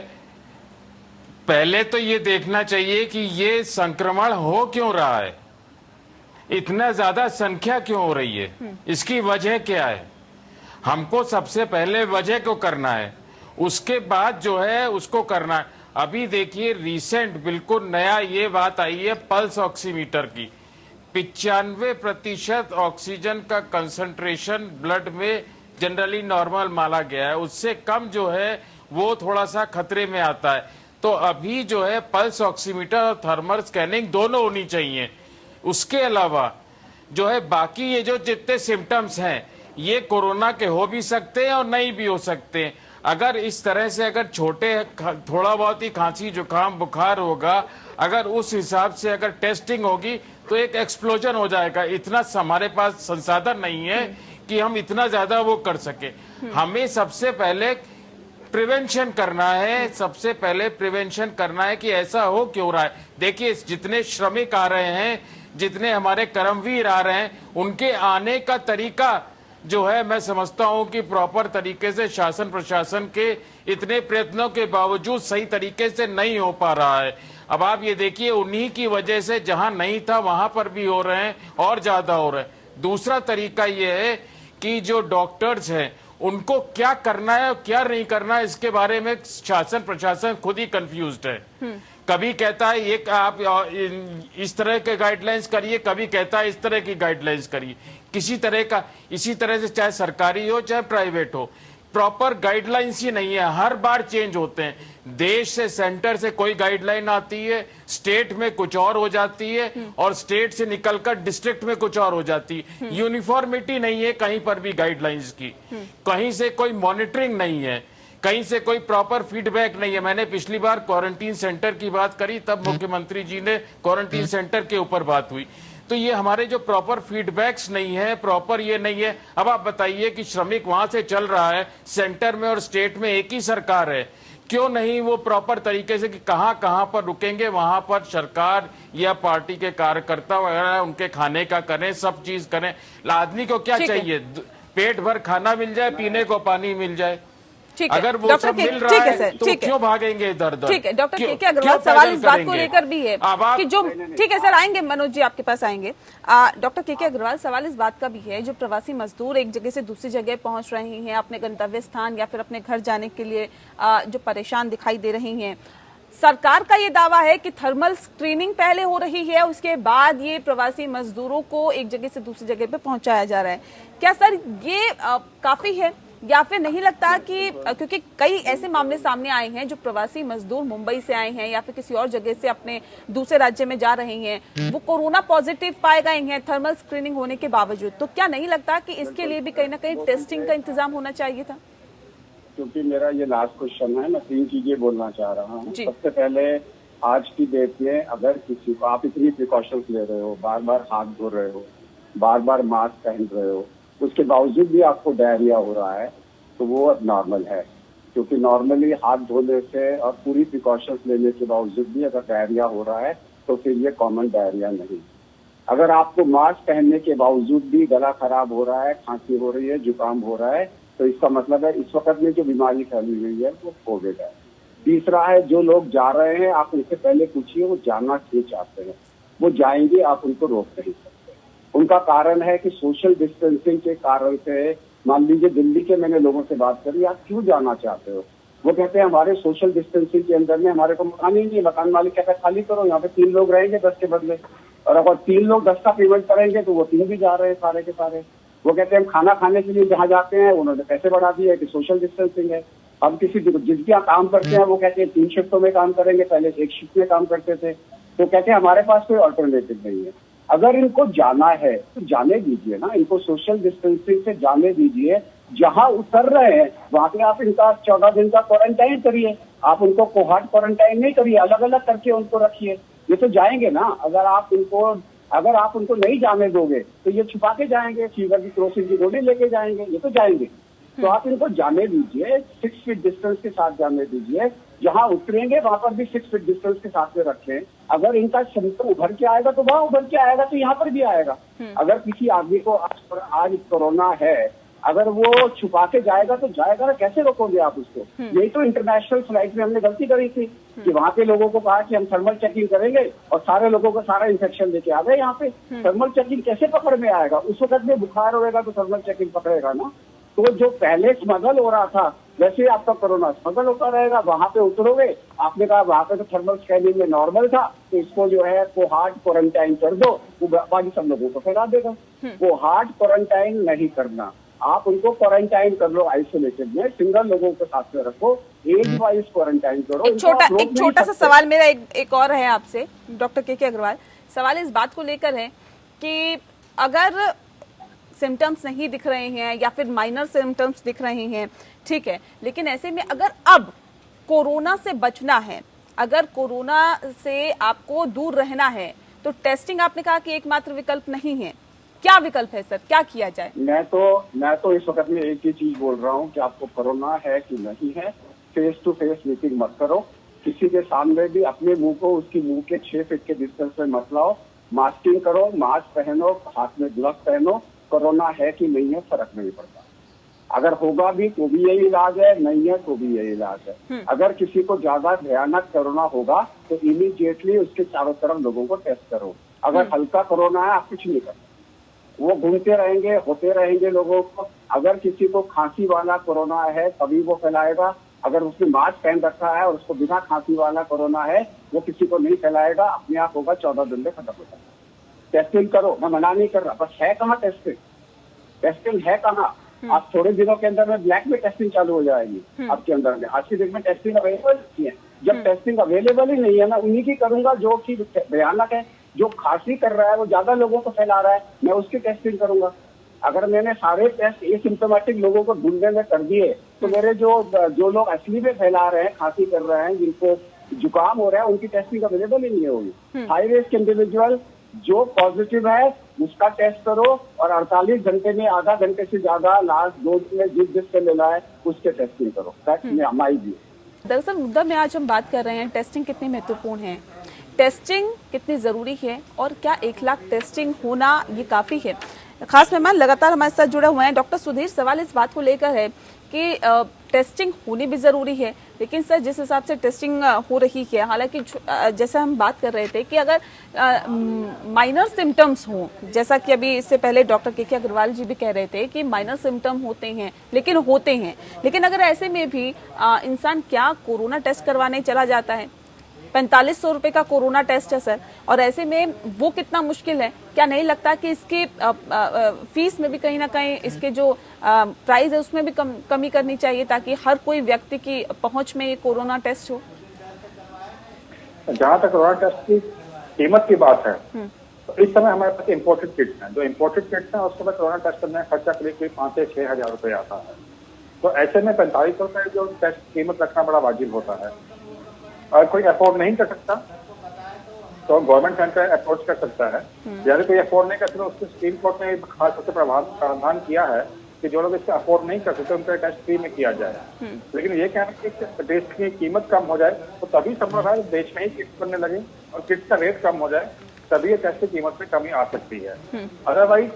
पहले तो ये देखना चाहिए कि ये संक्रमण हो क्यों रहा है, इतना ज्यादा संख्या क्यों हो रही है, इसकी वजह क्या है। हमको सबसे पहले वजह को करना है, उसके बाद जो है उसको करना है। अभी देखिए रिसेंट बिल्कुल नया ये बात आई है पल्स ऑक्सीमीटर की, 95% ऑक्सीजन का कंसंट्रेशन ब्लड में जनरली नॉर्मल माना गया है, उससे कम जो है वो थोड़ा सा खतरे में आता है। तो अभी जो है पल्स ऑक्सीमीटर और थर्मल स्कैनिंग दोनों होनी चाहिए। उसके अलावा जो है बाकी ये जो जितने सिम्टम्स हैं ये कोरोना के हो भी सकते हैं और नहीं भी हो सकते हैं। अगर इस तरह से अगर थोड़ा बहुत ही खांसी जुकाम बुखार होगा, अगर उस हिसाब से अगर टेस्टिंग होगी तो एक एक्सप्लोजन हो जाएगा। इतना हमारे पास संसाधन नहीं है कि हम इतना ज्यादा वो कर सके। हमें सबसे पहले प्रिवेंशन करना है, सबसे पहले प्रिवेंशन करना है कि ऐसा हो क्यों रहा है। देखिए जितने श्रमिक आ रहे हैं, जितने हमारे कर्मवीर आ रहे हैं, उनके आने का तरीका जो है मैं समझता हूं कि प्रॉपर तरीके से शासन प्रशासन के इतने प्रयत्नों के बावजूद सही तरीके से नहीं हो पा रहा है। अब आप ये देखिए उन्हीं की वजह से जहां नहीं था वहां पर भी हो रहे हैं और ज्यादा हो रहे हैं। दूसरा तरीका ये है कि जो डॉक्टर्स हैं उनको क्या करना है और क्या नहीं करना है इसके बारे में शासन प्रशासन खुद ही कंफ्यूज्ड है। कभी कहता है ये आप इस तरह के गाइडलाइंस करिए, कभी कहता है इस तरह की गाइडलाइंस करिए। किसी तरह का, इसी तरह से चाहे सरकारी हो चाहे प्राइवेट हो, प्रॉपर गाइडलाइंस ही नहीं है, हर बार चेंज होते हैं। देश से, सेंटर से कोई गाइडलाइन आती है, स्टेट में कुछ और हो जाती है और स्टेट से निकलकर डिस्ट्रिक्ट में कुछ और हो जाती है। यूनिफॉर्मिटी नहीं है कहीं पर भी गाइडलाइंस की, कहीं से कोई मॉनिटरिंग नहीं है, कहीं से कोई प्रॉपर फीडबैक नहीं है। मैंने पिछली बार क्वारंटीन सेंटर की बात करी, तब मुख्यमंत्री जी ने क्वारंटीन सेंटर के ऊपर बात हुई। तो ये हमारे जो प्रॉपर फीडबैक्स नहीं है, प्रॉपर ये नहीं है। अब आप बताइए कि श्रमिक वहां से चल रहा है, सेंटर में और स्टेट में एक ही सरकार है, क्यों नहीं वो प्रॉपर तरीके से कि कहां कहां पर रुकेंगे, वहां पर सरकार या पार्टी के कार्यकर्ता वगैरह उनके खाने का करें, सब चीज करें। आदमी को क्या चाहिए? पेट भर खाना मिल जाए, पीने को पानी मिल जाए। अगर वो सब मिल रहा है तो क्यों भागेंगे इधर उधर? ठीक है डॉक्टर के अग्रवाल, सवाल इस बात को लेकर भी है कि जो, ठीक है सर आएंगे, मनोज जी आपके पास आएंगे। डॉक्टर के अग्रवाल, सवाल इस बात का भी है, जो प्रवासी मजदूर एक जगह से दूसरी जगह पहुंच रहे हैं अपने गंतव्य स्थान या फिर अपने घर जाने के लिए, जो परेशान दिखाई दे रही हैं, सरकार का ये दावा है कि थर्मल स्क्रीनिंग पहले हो रही है, उसके बाद ये प्रवासी मजदूरों को एक जगह से दूसरी जगह पे पहुंचाया जा रहा है। क्या सर ये काफी है, या फिर नहीं लगता कि, क्योंकि कई ऐसे मामले सामने आए हैं जो प्रवासी मजदूर मुंबई से आए हैं या फिर किसी और जगह से अपने दूसरे राज्य में जा रहे हैं, वो कोरोना पॉजिटिव पाए गए हैं थर्मल स्क्रीनिंग होने के बावजूद, तो क्या नहीं लगता कि इसके लिए भी कहीं ना कहीं टेस्टिंग का इंतजाम होना चाहिए था? क्योंकि मेरा ये लास्ट क्वेश्चन है, मैं 3 चीजें बोलना चाह रहा हूँ। सबसे पहले, आज की डेट में अगर किसी को, आप इतनी प्रिकॉशंस ले रहे हो, बार बार हाथ धो रहे हो, बार बार मास्क पहन रहे हो, उसके बावजूद भी आपको डायरिया हो रहा है, तो वो अब नॉर्मल है। क्योंकि नॉर्मली हाथ धोने से और पूरी प्रिकॉशंस लेने के बावजूद भी अगर डायरिया हो रहा है तो फिर ये कॉमन डायरिया नहीं। अगर आपको मास्क पहनने के बावजूद भी गला खराब हो रहा है, खांसी हो रही है, जुकाम हो रहा है, तो इसका मतलब है इस वक्त में जो बीमारी फैली हुई है वो कोविड है। तीसरा है, जो लोग जा रहे हैं आप उनसे पहले पूछिए वो जाना क्यों चाहते हैं, वो जाएंगे, आप उनको रोक नहीं सकते। उनका कारण है कि सोशल डिस्टेंसिंग के कारण से, मान लीजिए दिल्ली के मैंने लोगों से बात करी, आप क्यों जाना चाहते हो? वो कहते हैं हमारे सोशल डिस्टेंसिंग के अंदर में हमारे को मकान ही नहीं है, मकान मालिक कहता है खाली करो, यहाँ पे 3 लोग रहेंगे 10 के बदले, और अगर 3 लोग 10 का पेमेंट करेंगे तो वो 3 भी जा रहे हैं सारे के सारे। वो कहते हैं हम खाना खाने के लिए जहाँ जाते हैं उन्होंने पैसे बढ़ा दिए कि सोशल डिस्टेंसिंग है। हम किसी जिसके यहाँ काम करते हैं वो कहते हैं 3 शिफ्टों में काम करेंगे, पहले 1 शिफ्ट में काम करते थे, तो कहते हैं हमारे पास कोई अल्टरनेटिव नहीं है। अगर इनको जाना है तो जाने दीजिए ना, इनको सोशल डिस्टेंसिंग से जाने दीजिए। जहां उतर रहे हैं वहां पे आप इनका 14 दिन का क्वारंटाइन करिए, आप उनको कोहार्ट क्वारंटाइन नहीं करिए, अलग अलग करके उनको रखिए, ये तो जाएंगे ना। अगर आप उनको नहीं जाने दोगे तो ये छुपा के जाएंगे, फीवर की क्रोसिन की गोली लेके जाएंगे, ये तो जाएंगे। तो आप इनको जाने दीजिए, 6 फीट डिस्टेंस के साथ जाने दीजिए। जहां उतरेंगे वहां पर भी 6 फीट डिस्टेंस के साथ में रखें। अगर इनका सिम्टम उभर के आएगा तो वहां उभर के आएगा, तो यहाँ पर भी आएगा। अगर किसी आदमी को आज कोरोना है, अगर वो छुपा के जाएगा तो जाएगा ना, कैसे रोकोगे आप उसको? यही तो इंटरनेशनल फ्लाइट में हमने गलती करी थी कि वहां के लोगों को कहा कि हम थर्मल चेकिंग करेंगे और सारे लोगों को सारा इन्फेक्शन लेके आ गए यहाँ पे। थर्मल चेकिंग कैसे पकड़ में आएगा? उस वक्त में बुखार होगा तो थर्मल चेकिंग पकड़ेगा ना। तो जो पहले स्मगल हो रहा था वैसे ही आपका कोरोना स्मगल होता रहेगा। वहां पे उतरोगे, आपने कहा वहां पे तो थर्मल स्कैनिंग में नॉर्मल था, तो इसको जो है कोहार्ट क्वारंटाइन कर दो, वो बाकी सब लोगों को फैला देगा। कोहार्ट क्वारंटाइन नहीं करना, आप उनको क्वारंटाइन कर लो आइसोलेटेड में, सिंगल लोगों को साथ में रखो, एज वाइज क्वारंटाइन करो। एक छोटा सा सवाल मेरा एक और है आपसे डॉक्टर के अग्रवाल। सवाल इस बात को लेकर है कि अगर सिम्टम्स नहीं दिख रहे हैं या फिर माइनर सिम्टम्स दिख रहे हैं, ठीक है, लेकिन ऐसे में अगर अब कोरोना से बचना है, अगर कोरोना से आपको दूर रहना है, तो टेस्टिंग आपने कहा कि एकमात्र विकल्प नहीं है। क्या विकल्प है सर, क्या किया जाए? मैं तो इस वक्त में एक ही चीज बोल रहा हूँ कि आपको कोरोना है कि नहीं है, फेस टू फेस मीटिंग मत करो। किसी के सामने भी अपने मुंह को उसकी मुंह के 6 फीट के डिस्टेंस में मत लाओ। मास्किंग करो, मास्क पहनो, हाथ में ग्लव पहनो। कोरोना है कि नहीं है फर्क नहीं पड़ता। अगर होगा भी तो भी यही इलाज है, नहीं है तो भी यही इलाज है। अगर किसी को ज्यादा भयानक कोरोना होगा तो इमीडिएटली उसके चारों तरफ लोगों को टेस्ट करो। अगर हल्का कोरोना है आप कुछ नहीं कर सकते। वो घूमते रहेंगे, होते रहेंगे लोगों को। अगर किसी को खांसी वाला कोरोना है तभी वो फैलाएगा, अगर उसने मास्क पहन रखा है और उसको बिना खांसी वाला कोरोना है वो किसी को नहीं फैलाएगा, अपने आप होगा, 14 दिन में खत्म हो जाएगा। टेस्टिंग करो, मैं मना नहीं कर रहा, बस है कहाँ टेस्टिंग? टेस्टिंग है कहाँ? आप थोड़े दिनों के अंदर में ब्लैक में टेस्टिंग चालू हो जाएगी आपके अंदर में। आज की डेट में टेस्टिंग अवेलेबल नहीं है। जब टेस्टिंग अवेलेबल ही नहीं है, मैं उन्हीं की करूंगा जो कि भयानक है। जो खांसी कर रहा है वो ज्यादा लोगों को फैला रहा है, मैं उसकी टेस्टिंग करूंगा। अगर मैंने सारे टेस्ट एसिम्प्टोमेटिक लोगों को ढूंढने में कर दिए तो मेरे जो लोग असली में फैला रहे हैं, खांसी कर रहे हैं, जिनको जुकाम हो रहा है, उनकी टेस्टिंग अवेलेबल ही नहीं होगी। हाई रिस्क इंडिविजुअल जो पॉजिटिव है उसका टेस्ट करो और 48 घंटे में, आधा घंटे से ज्यादा लास्ट 2 दिन में जिससे मिला है उसके टेस्टिंग करो। That's my view. दरअसल मुद्दा में आज हम बात कर रहे हैं टेस्टिंग कितनी महत्वपूर्ण है, टेस्टिंग कितनी जरूरी है और क्या 1 लाख टेस्टिंग होना ये काफी है। खास मेहमान लगातार हमारे साथ जुड़े हुए हैं। डॉक्टर सुधीर, सवाल इस बात को लेकर है कि टेस्टिंग होनी भी जरूरी है, लेकिन सर जिस हिसाब से टेस्टिंग हो रही है, हालांकि जैसे हम बात कर रहे थे कि अगर माइनर सिम्टम्स हो, जैसा कि अभी इससे पहले डॉक्टर के अग्रवाल जी भी कह रहे थे कि माइनर सिम्टम होते हैं, लेकिन अगर ऐसे में भी इंसान क्या कोरोना टेस्ट करवाने चला जाता है, 4500 रुपए का कोरोना टेस्ट है सर, और ऐसे में वो कितना मुश्किल है। क्या नहीं लगता कि इसके फीस में भी कहीं ना कहीं इसके जो प्राइस है उसमें भी कमी करनी चाहिए ताकि हर कोई व्यक्ति की पहुंच में ये कोरोना टेस्ट हो? जहां तक कोरोना टेस्ट की कीमत की बात है तो इस समय हमारे पास इम्पोर्टेड किट्स हैं। जो इम्पोर्टेड किट्स हैं उसके बाद कोरोना टेस्ट करने का खर्चा करीब 5 से 6 हजार रुपए आता है। तो ऐसे में 4500 रुपए जो टेस्ट कीमत रखना बड़ा वाजिब होता है। और कोई अफोर्ड नहीं कर सकता तो गवर्नमेंट सेंटर अप्रोच कर सकता है। यदि कोई अफोर्ड नहीं कर सकता, उसके सुप्रीम कोर्ट ने खास तौर से प्रावधान किया है कि जो लोग इससे अफोर्ड नहीं कर सकते उनका टेस्ट फ्री में किया जाए। लेकिन ये कहना कि टेस्ट की कीमत कम हो जाए तो तभी संभव है देश में ही किट्स बनने लगे और किट्स का रेट कम हो जाए, तभी ये टेस्ट की कीमत में कमी आ सकती है। अदरवाइज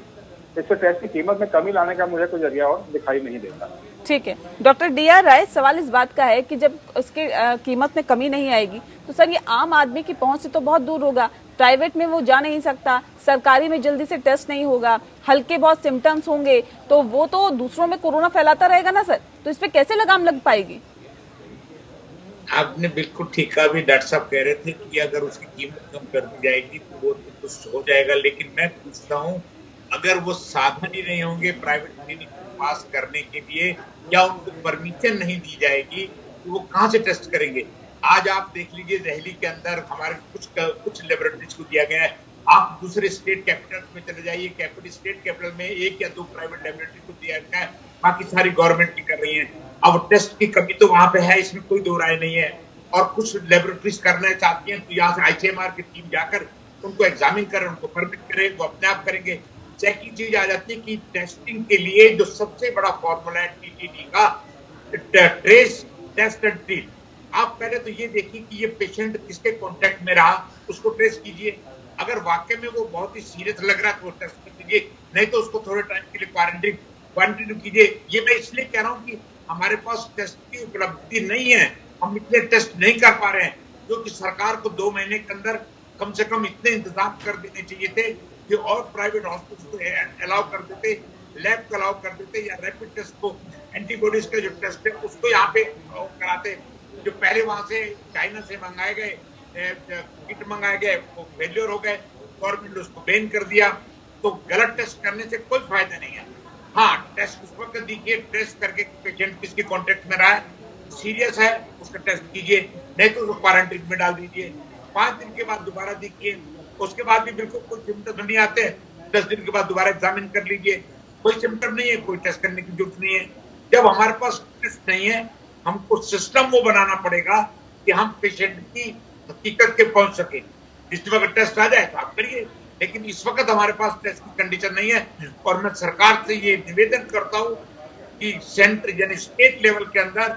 इससे टेस्ट की कीमत में कमी लाने का मुझे कोई जरिया और दिखाई नहीं देता। ठीक है डॉक्टर DR राय, सवाल इस बात का है कि जब उसकी कीमत में कमी नहीं आएगी तो सर ये आम आदमी की पहुंच से तो बहुत दूर होगा। प्राइवेट में वो जा नहीं सकता, सरकारी में जल्दी से टेस्ट नहीं होगा, हल्के बहुत सिम्टम्स होंगे तो वो तो दूसरों में कोरोना फैलाता रहेगा ना सर, तो इस पे कैसे लगाम लग पाएगी? आपने बिल्कुल ठीक कहा। भी डॉक्टर साहब कह रहे थे कि अगर उसकी कीमत कम कर दी जाएगी तो वो तो कुछ हो जाएगा, लेकिन मैं पूछता हूँ अगर वो साधन ही नहीं होंगे प्राइवेट क्लिनिक पास करने के लिए या उनको परमिशन नहीं दी जाएगी तो वो कहाँ से टेस्ट करेंगे? आज आप देख लीजिए दिल्ली के अंदर हमारे कुछ लेबोरेटरीज को दिया गया है। आप दूसरे स्टेट कैपिटल में चले जाइए, स्टेट कैपिटल में 1 या 2 प्राइवेट लेबोरेटरी को दिया गया है, बाकी सारी गवर्नमेंट की कर रही है। अब टेस्ट की कमी तो वहां पे है, इसमें कोई दो राय नहीं है। और कुछ लेबोरेटरीज करना चाहती हैं तो यहाँ से ICMR की टीम जाकर उनको एग्जामिन करे, उनको परमिट करे, वो अपने आप करेंगे। चेक चीज आ जाती है कि टेस्टिंग के लिए जो सबसे बड़ा फॉर्मूला है TTD का, ट्रेस टेस्ट एंड ट्रीट। आप पहले तो ये देखिए कि ये पेशेंट किसके कांटेक्ट में रहा, उसको ट्रेस कीजिए। अगर वाकई में वो बहुत ही सीरियस लग रहा है तो टेस्ट कर दीजिए, नहीं तो उसको थोड़े टाइम के लिए क्वारंटीन कीजिए। ये मैं इसलिए कह रहा हूँ कि हमारे पास टेस्ट की उपलब्धि नहीं है, हम इतने टेस्ट नहीं कर पा रहे हैं, जो कि सरकार को 2 महीने के अंदर कम से कम इतने इंतजाम कर देने चाहिए थे कि और प्राइवेट हॉस्पिटल को अलाउ कर देते, लैब को अलाउ कर देते या रैपिड टेस्ट को, एंटीबॉडीज का जो टेस्ट है उसको यहाँ पे कराते। जो पहले वहां से चाइना से मंगाए गए किट मंगाए गए वो फेलियर हो गए, गवर्नमेंट ने उसको बैन कर दिया। तो गलत टेस्ट करने से कोई फायदा नहीं है। हाँ, टेस्ट उस वक्त दीजिए, टेस्ट करके पेशेंट किसके कॉन्टेक्ट में रहा है, सीरियस है उसका टेस्ट कीजिए, नहीं तो उसको क्वारंटीन में डाल दीजिए। 5 दिन के बाद दोबारा देखिए, उसके बाद भी बिल्कुल कोई सिम्टम नहीं आते, 10 दिन के बाद दोबारा एग्जामिन कर लीजिए, कोई सिम्टम नहीं है, कोई टेस्ट करने की जरूरत नहीं है। जब हमारे पास टेस्ट नहीं है, हमको सिस्टम वो बनाना पड़ेगा कि हम पेशेंट की हकीकत के पहुंच सके। जिस वक्त टेस्ट आ जाए तो आप करिए, लेकिन इस वक्त हमारे पास टेस्ट की कंडीशन नहीं है। और मैं सरकार से ये निवेदन करता हूँ कि सेंटर यानी स्टेट लेवल के अंदर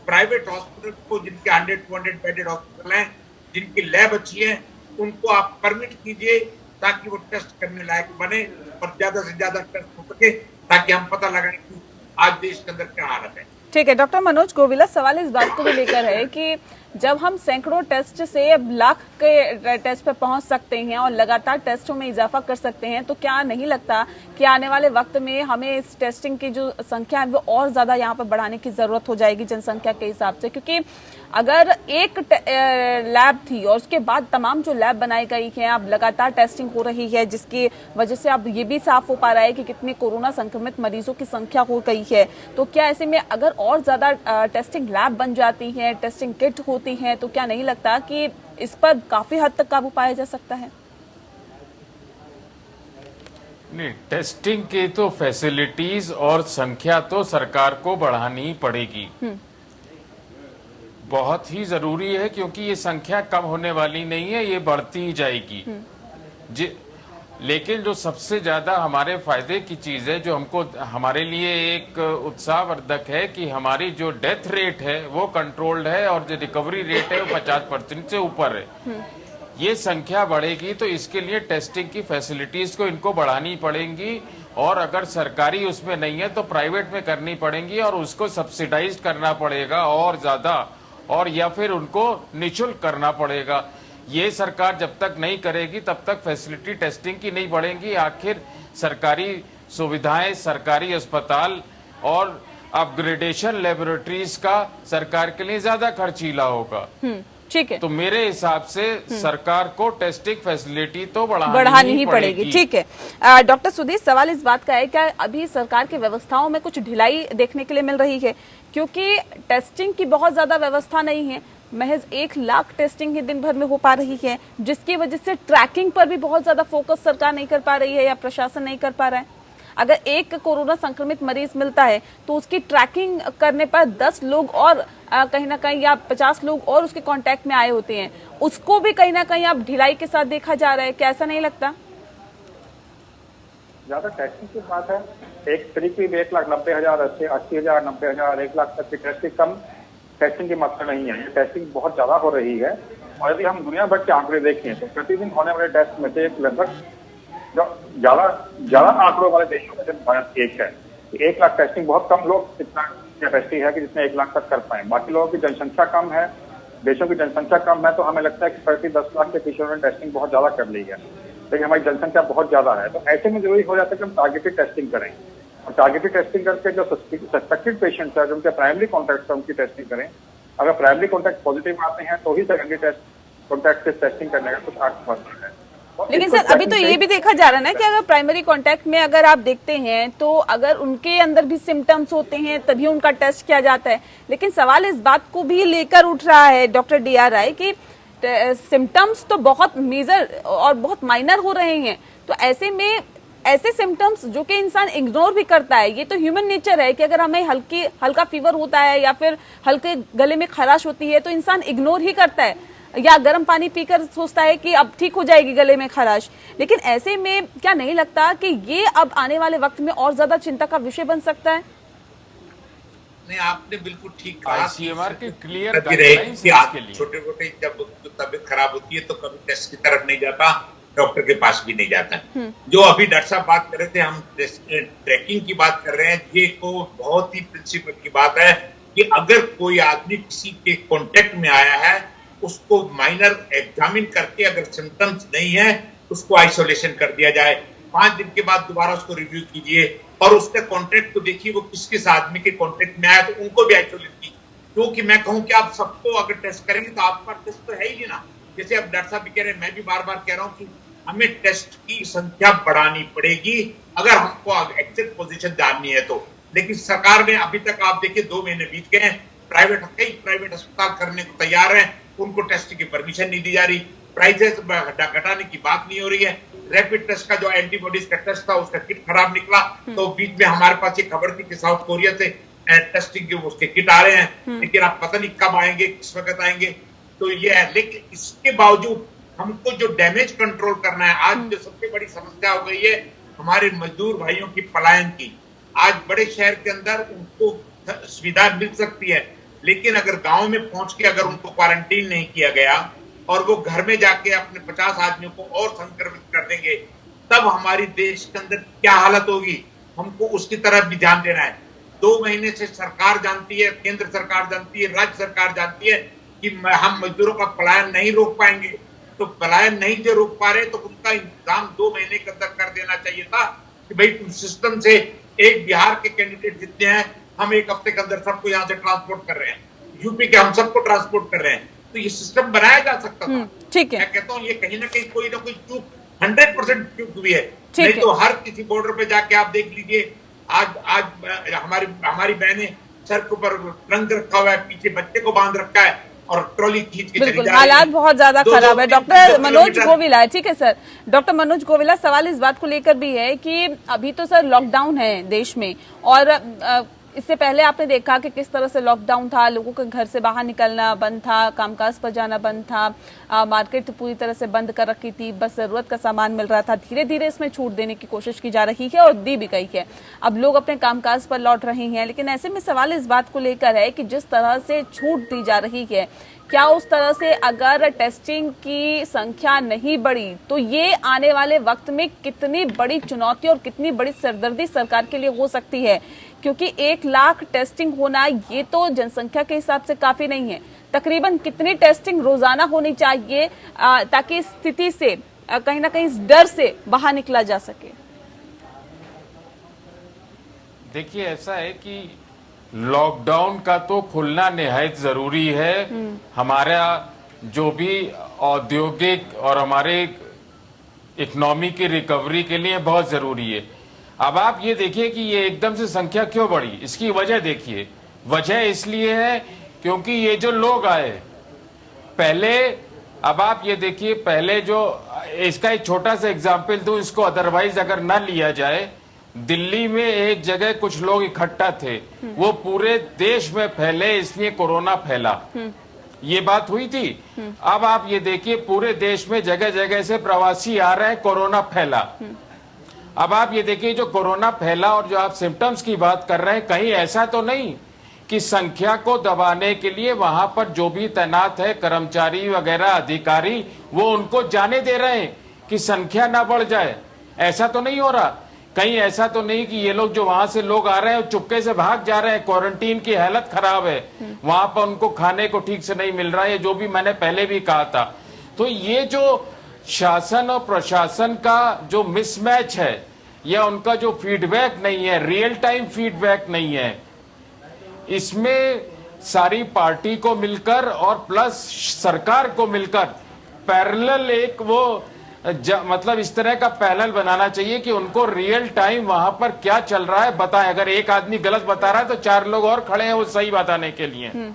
प्राइवेट हॉस्पिटल को, जिनके 100-200 बेडेड हॉस्पिटल हैं, जिनकी लैब अच्छी है, उनको आप परमिट कीजिए ताकि वो टेस्ट करने लायक बने और ज्यादा से ज्यादा टेस्ट हो सके, ताकि हम पता लगाएं कि आज देश के अंदर क्या हालत है। ठीक है डॉक्टर मनोज गोविला, सवाल इस बात को भी लेकर है कि जब हम सैकड़ों टेस्ट से लाख के टेस्ट पे पहुंच सकते हैं और लगातार टेस्टों में इजाफा कर सकते हैं, तो क्या नहीं लगता कि आने वाले वक्त में हमें इस टेस्टिंग की जो संख्या है वो और ज्यादा यहाँ पर बढ़ाने की जरूरत हो जाएगी जनसंख्या के हिसाब से? क्योंकि अगर एक लैब थी और उसके बाद तमाम जो लैब बनाई गई है, अब लगातार टेस्टिंग हो रही है, जिसकी वजह से अब ये भी साफ हो पा रहा है कि कितने कोरोना संक्रमित मरीजों की संख्या हो गई है, तो क्या ऐसे में अगर और ज्यादा टेस्टिंग लैब बन जाती है, टेस्टिंग किट होती है, तो क्या नहीं लगता कि इस पर काफी हद तक काबू पाया जा सकता है? नहीं, टेस्टिंग के तो फैसिलिटीज और संख्या तो सरकार को बढ़ानी ही पड़ेगी। बहुत ही जरूरी है, क्योंकि ये संख्या कम होने वाली नहीं है, ये बढ़ती ही जाएगी। लेकिन जो सबसे ज्यादा हमारे फायदे की चीज है, जो हमको हमारे लिए एक उत्साहवर्धक है, कि हमारी जो डेथ रेट है वो कंट्रोल्ड है और जो रिकवरी रेट है वो 50% से ऊपर है। ये संख्या बढ़ेगी तो इसके लिए टेस्टिंग की फैसिलिटीज को इनको बढ़ानी पड़ेंगी, और अगर सरकारी उसमें नहीं है तो प्राइवेट में करनी पड़ेंगी, और उसको सब्सिडाइज करना पड़ेगा और ज्यादा, और या फिर उनको निःशुल्क करना पड़ेगा। ये सरकार जब तक नहीं करेगी तब तक फैसिलिटी टेस्टिंग की नहीं बढ़ेंगी। आखिर सरकारी सुविधाएं, सरकारी अस्पताल और अपग्रेडेशन लेबोरेटरीज का सरकार के लिए ज्यादा खर्चीला होगा। ठीक है, तो मेरे हिसाब से सरकार को टेस्टिंग फैसिलिटी तो बढ़ानी ही पड़ेगी। ठीक है डॉक्टर सुधीर, सवाल इस बात का है क्या अभी सरकार की व्यवस्थाओं में कुछ ढिलाई देखने के लिए मिल रही है? क्योंकि टेस्टिंग की बहुत ज्यादा व्यवस्था नहीं है, महज 1 लाख टेस्टिंग ही दिन भर में हो पा रही है, जिसकी वजह से ट्रैकिंग पर भी बहुत ज्यादा फोकस सरकार नहीं कर पा रही है या प्रशासन नहीं कर पा रहा है। अगर एक कोरोना संक्रमित मरीज मिलता है तो उसकी ट्रैकिंग करने पर 10 लोग और कहीं ना कहीं या 50 लोग और उसके कांटेक्ट में आए होते हैं, उसको भी कहीं ना कहीं अब ढिलाई के साथ देखा जा रहा है। क्या ऐसा नहीं लगता? ज्यादा टेस्टिंग की बात है, एक करीब 1,90,000, 80,000, 90,000, 1 लाख तक की टेस्टिंग, कम टेस्टिंग की मात्रा नहीं है। टेस्टिंग बहुत ज्यादा हो रही है, और यदि हम दुनिया भर के आंकड़े देखें तो प्रतिदिन होने वाले टेस्ट में से लगभग जो ज्यादा आंकड़ों वाले देशों में से भारत एक है। 1 लाख टेस्टिंग बहुत कम लोग, इतना कैपेसिटी है कि जिसमें 1 लाख तक कर पाए। बाकी लोगों की जनसंख्या कम है, देशों की जनसंख्या कम है, तो हमें लगता है कि प्रति 10 लाख के पीछे उन्होंने टेस्टिंग बहुत ज्यादा कर ली है, लेकिन हमारी जनसंख्या बहुत ज्यादा है। तो ऐसे में जरूरी हो जाता है कि हम टारगेटेड टेस्टिंग करें, और टारगेटेड टेस्टिंग करके जो सस्पेक्टेड पेशेंट्स है, जो उनके प्राइमरी कॉन्टैक्ट है, उनकी टेस्टिंग करें। अगर प्राइमरी कॉन्टैक्ट पॉजिटिव आते हैं तो ही सेकेंडरी कॉन्टैक्ट से टेस्टिंग करने का कुछ अर्थ बनता है। लेकिन सर अभी तो ये भी देखा जा रहा है ना कि अगर प्राइमरी कांटेक्ट में अगर आप देखते हैं तो अगर उनके अंदर भी सिम्टम्स होते हैं तभी उनका टेस्ट किया जाता है। लेकिन सवाल इस बात को भी लेकर उठ रहा है डॉक्टर DR राय कि सिम्टम्स तो बहुत मेजर और बहुत माइनर हो रहे हैं, तो ऐसे में ऐसे सिम्टम्स जो कि इंसान इग्नोर भी करता है, ये तो ह्यूमन नेचर है कि अगर हमें हल्का फीवर होता है या फिर हल्के गले में खराश होती है तो इंसान इग्नोर ही करता है, या गर्म पानी पीकर सोचता है कि अब ठीक हो जाएगी गले में खराश। लेकिन ऐसे में क्या नहीं लगता कि ये अब आने वाले वक्त में और ज्यादा चिंता का विषय बन सकता है? नहीं, आपने बिल्कुल ठीक कहा। ICMR के क्लियर गाइडलाइंस के लिए छोटे मोटे जब तबीयत खराब होती है तो कभी टेस्ट की तरफ नहीं जाता, डॉक्टर के पास भी नहीं जाता। जो अभी डॉक्टर साहब बात कर रहे थे, हम ट्रैकिंग की बात कर रहे हैं, ये तो बहुत ही प्रिंसिपल की बात है कि अगर कोई आदमी किसी के कॉन्टेक्ट में आया है, उसको माइनर एग्जामिन करके अगर सिम्टम्स नहीं है उसको आइसोलेशन कर दिया जाए। 5 दिन के बाद दोबारा उसको रिव्यू कीजिए और उसके कॉन्टेक्ट को देखिए, वो किस किस आदमी के कॉन्टेक्ट में आया तो उनको भी आइसोलेट कीजिए। क्योंकि मैं कहूं कि आप सबको अगर टेस्ट करेंगे तो आपका टेस्ट तो है ही ना। जैसे अब डॉक्टर साहब भी कह रहे हैं, मैं भी बार बार कह रहा हूं कि हमें टेस्ट की संख्या बढ़ानी पड़ेगी अगर हमको एग्जैक्ट पोजीशन जाननी है तो। लेकिन सरकार ने अभी तक आप देखिए 2 महीने बीत गए हैं, कई प्राइवेट अस्पताल करने को तैयार है, उनको टेस्ट की परमिशन नहीं दी जा रही, प्राइसेस घटाने की बात नहीं हो रही है। रैपिड टेस्ट का जो एंटीबॉडीज का टेस्ट था उसका किट खराब निकला, तो बीच में हमारे पास ये खबर थी कि साउथ कोरिया से टेस्टिंग के उसके किट आ रहे हैं, लेकिन आप पता नहीं कब आएंगे, किस वक्त आएंगे। तो ये है, लेकिन इसके बावजूद हमको जो डैमेज कंट्रोल करना है, आज जो सबसे बड़ी समस्या हो गई है हमारे मजदूर भाइयों की पलायन की। आज बड़े शहर के अंदर उनको सुविधा मिल सकती है, लेकिन अगर गांव में पहुंच के अगर उनको क्वारंटीन नहीं किया गया और वो घर में जाके अपने 50 आदमियों को और संक्रमित कर देंगे, तब हमारी देश के अंदर क्या हालत होगी, हमको उसकी तरफ भी ध्यान देना है। 2 महीने से सरकार जानती है, केंद्र सरकार जानती है, राज्य सरकार जानती है कि हम मजदूरों का पलायन नहीं रोक पाएंगे, तो पलायन नहीं जो रोक पा रहे तो उसका इंतजाम 2 महीने के अंदर कर देना चाहिए था कि भाई तुम सिस्टम से एक बिहार के कैंडिडेट जितने हैं हम 1 हफ्ते के अंदर सबको यहाँ से ट्रांसपोर्ट कर रहे हैं, यूपी के हम सबको ट्रांसपोर्ट कर रहे हैं, तो ये सिस्टम बनाया जा सकता था। ठीक है, मैं कहता हूँ ये कहीं ना कोई चूक 100% चूक हुई है। ठीक नहीं है। तो हर किसी बॉर्डर पे जाके आप देख लीजिए, आज हमारी बहनें सर के ऊपर ट्रंक रखा हुआ है, पीछे बच्चे को बांध रखा है और ट्रॉली खींच के चली बिल्कुल, जा रही है। हालात बहुत ज्यादा खराब है। डॉक्टर मनोज गोविला, ठीक है सर, डॉक्टर मनोज गोविला, सवाल इस बात को लेकर भी है कि अभी तो सर लॉकडाउन है देश में, और इससे पहले आपने देखा कि किस तरह से लॉकडाउन था, लोगों के घर से बाहर निकलना बंद था, कामकाज पर जाना बंद था, मार्केट पूरी तरह से बंद कर रखी थी, बस जरूरत का सामान मिल रहा था। धीरे धीरे इसमें छूट देने की कोशिश की जा रही है और दी भी गई है। अब लोग अपने कामकाज पर लौट रहे हैं, लेकिन ऐसे में सवाल इस बात को लेकर है कि जिस तरह से छूट दी जा रही है, क्या उस तरह से अगर टेस्टिंग की संख्या नहीं बढ़ी तो ये आने वाले वक्त में कितनी बड़ी चुनौती और कितनी बड़ी सरदर्दी सरकार के लिए हो सकती है? क्योंकि 1 लाख टेस्टिंग होना ये तो जनसंख्या के हिसाब से काफी नहीं है। तकरीबन कितनी टेस्टिंग रोजाना होनी चाहिए ताकि इस स्थिति से कहीं ना कहीं इस डर से बाहर निकला जा सके? देखिए, ऐसा है कि लॉकडाउन का तो खुलना निहायत जरूरी है। हमारा जो भी औद्योगिक और हमारे इकोनॉमी की रिकवरी के लिए बहुत जरूरी है। अब आप ये देखिए कि ये एकदम से संख्या क्यों बढ़ी, इसकी वजह देखिए। वजह इसलिए है क्योंकि ये जो लोग आए पहले, अब आप ये देखिए, पहले जो, इसका एक छोटा सा एग्जाम्पल दूं, इसको अदरवाइज अगर ना लिया जाए, दिल्ली में एक जगह कुछ लोग इकट्ठा थे, वो पूरे देश में फैले, इसलिए कोरोना फैला। ये बात हुई थी। अब आप ये देखिए, पूरे देश में जगह जगह से प्रवासी आ रहे हैं, कोरोना फैला। अब आप ये देखिए, जो कोरोना फैला और जो आप सिम्टम्स की बात कर रहे हैं, कहीं ऐसा तो नहीं कि संख्या को दबाने के लिए वहां पर जो भी तैनात है कर्मचारी वगैरह अधिकारी, वो उनको जाने दे रहे हैं कि संख्या ना बढ़ जाए? ऐसा तो नहीं हो रहा। कहीं ऐसा तो नहीं कि ये लोग जो वहां से लोग आ रहे हैं चुपके से भाग जा रहे हैं, क्वारंटीन की हालत खराब है, वहां पर उनको खाने को ठीक से नहीं मिल रहा है, जो भी मैंने पहले भी कहा था। तो ये जो शासन और प्रशासन का जो मिसमैच है या उनका जो फीडबैक नहीं है, रियल टाइम फीडबैक नहीं है, इसमें सारी पार्टी को मिलकर और प्लस सरकार को मिलकर पैरेलल एक वो मतलब इस तरह का पैनल बनाना चाहिए कि उनको रियल टाइम वहां पर क्या चल रहा है बताएं। अगर एक आदमी गलत बता रहा है तो 4 लोग और खड़े हैं वो सही बताने के लिए।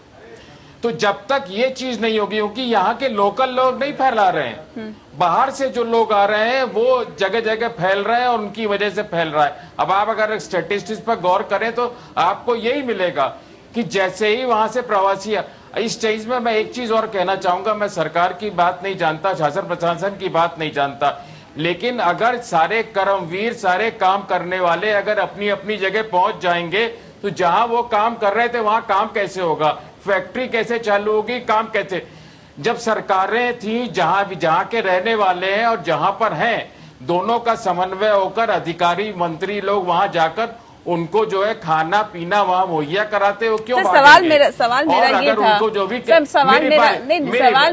तो जब तक ये चीज नहीं होगी, क्योंकि यहाँ के लोकल लोग नहीं फैला रहे हैं, बाहर से जो लोग आ रहे हैं वो जगह जगह फैल रहे हैं और उनकी वजह से फैल रहा है। अब आप अगर स्टैटिस्टिक्स पर गौर करें तो आपको यही मिलेगा कि जैसे ही वहां से प्रवासी, इस चीज में मैं एक चीज और कहना चाहूंगा, मैं सरकार की बात नहीं जानता, शासन प्रशासन की बात नहीं जानता, लेकिन अगर सारे कर्मवीर, सारे काम करने वाले अगर अपनी अपनी जगह पहुंच जाएंगे तो जहां वो काम कर रहे थे वहां काम कैसे होगा, फैक्ट्री कैसे चालू होगी, काम कैसे? जब सरकारें थी जहां के रहने वाले हैं और जहां पर हैं, दोनों का समन्वय होकर अधिकारी मंत्री लोग वहां जाकर उनको जो है खाना पीना वहां मुहैया कराते हो, क्यों? सवाल मेरा ये था, सवाल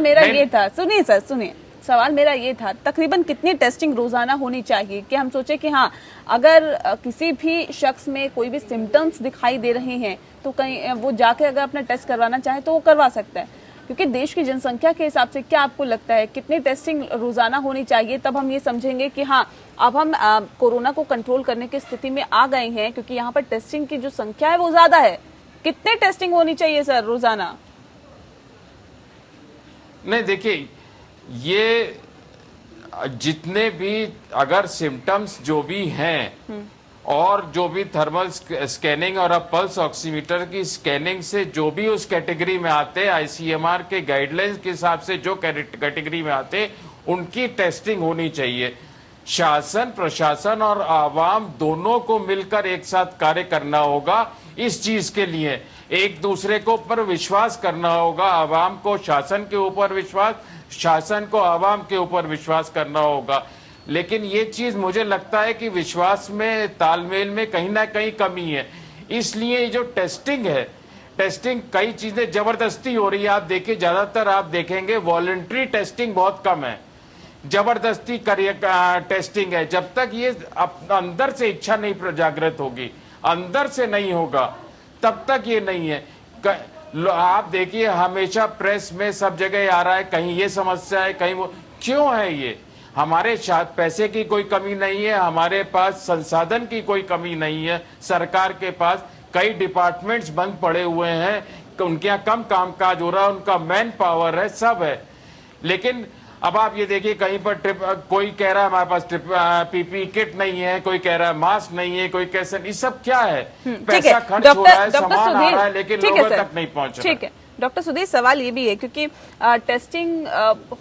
मेरा ये था, सुनिए सर, सुनिए, सवाल मेरा ये था, तकरीबन कितनी टेस्टिंग रोजाना होनी चाहिए कि हम सोचे कि हाँ, अगर किसी भी शख्स में कोई भी सिम्टम्स दिखाई दे रहे हैं तो कहीं वो जाके अगर अपना टेस्ट करवाना चाहे तो वो करवा सकता है? क्योंकि देश की जनसंख्या के हिसाब से क्या आपको लगता है कितनी टेस्टिंग रोजाना होनी चाहिए? तब हम ये समझेंगे कि हाँ, अब हम कोरोना को कंट्रोल करने की स्थिति में आ गए हैं, क्योंकि यहाँ पर टेस्टिंग की जो संख्या है वो ज्यादा है। कितने टेस्टिंग होनी चाहिए सर रोजाना? नहीं, देखिए, ये जितने भी अगर सिम्टम्स जो भी हैं और जो भी थर्मल स्कैनिंग और अब पल्स ऑक्सीमीटर की स्कैनिंग से जो भी उस कैटेगरी में आते, आईसीएमआर के गाइडलाइंस के हिसाब से जो कैटेगरी में आते, उनकी टेस्टिंग होनी चाहिए। शासन प्रशासन और आवाम दोनों को मिलकर एक साथ कार्य करना होगा इस चीज के लिए। एक दूसरे को ऊपर विश्वास करना होगा, आवाम को शासन के ऊपर विश्वास, शासन को आवाम के ऊपर विश्वास करना होगा। लेकिन ये चीज मुझे लगता है कि विश्वास में, तालमेल में कहीं ना कहीं कमी है। इसलिए जो टेस्टिंग है, टेस्टिंग कई चीजें जबरदस्ती हो रही है। आप देखिए, ज्यादातर आप देखेंगे वॉलंटरी टेस्टिंग बहुत कम है, जबरदस्ती करिए टेस्टिंग है। जब तक ये अंदर से इच्छा नहीं जागृत होगी, अंदर से नहीं होगा, तब तक ये नहीं है। आप देखिए, हमेशा प्रेस में सब जगह आ रहा है, कहीं ये समस्या है, कहीं वो। क्यों है ये? हमारे पैसे की कोई कमी नहीं है, हमारे पास संसाधन की कोई कमी नहीं है। सरकार के पास कई डिपार्टमेंट्स बंद पड़े हुए हैं, उनके यहाँ कम कामकाज हो रहा है, उनका मैन पावर है, सब है। लेकिन अब आप ये देखिए, कहीं पर कोई कह रहा है हमारे पास पीपी किट नहीं है, कोई कह रहा है मास्क नहीं है, कोई कैसे, ये सब क्या है? पैसा खर्च हो रहा है, सामान आ रहा है, लेकिन लोगों तक नहीं पहुंच रहा। ठीक है डॉक्टर सुधीर, सवाल ये भी है क्योंकि टेस्टिंग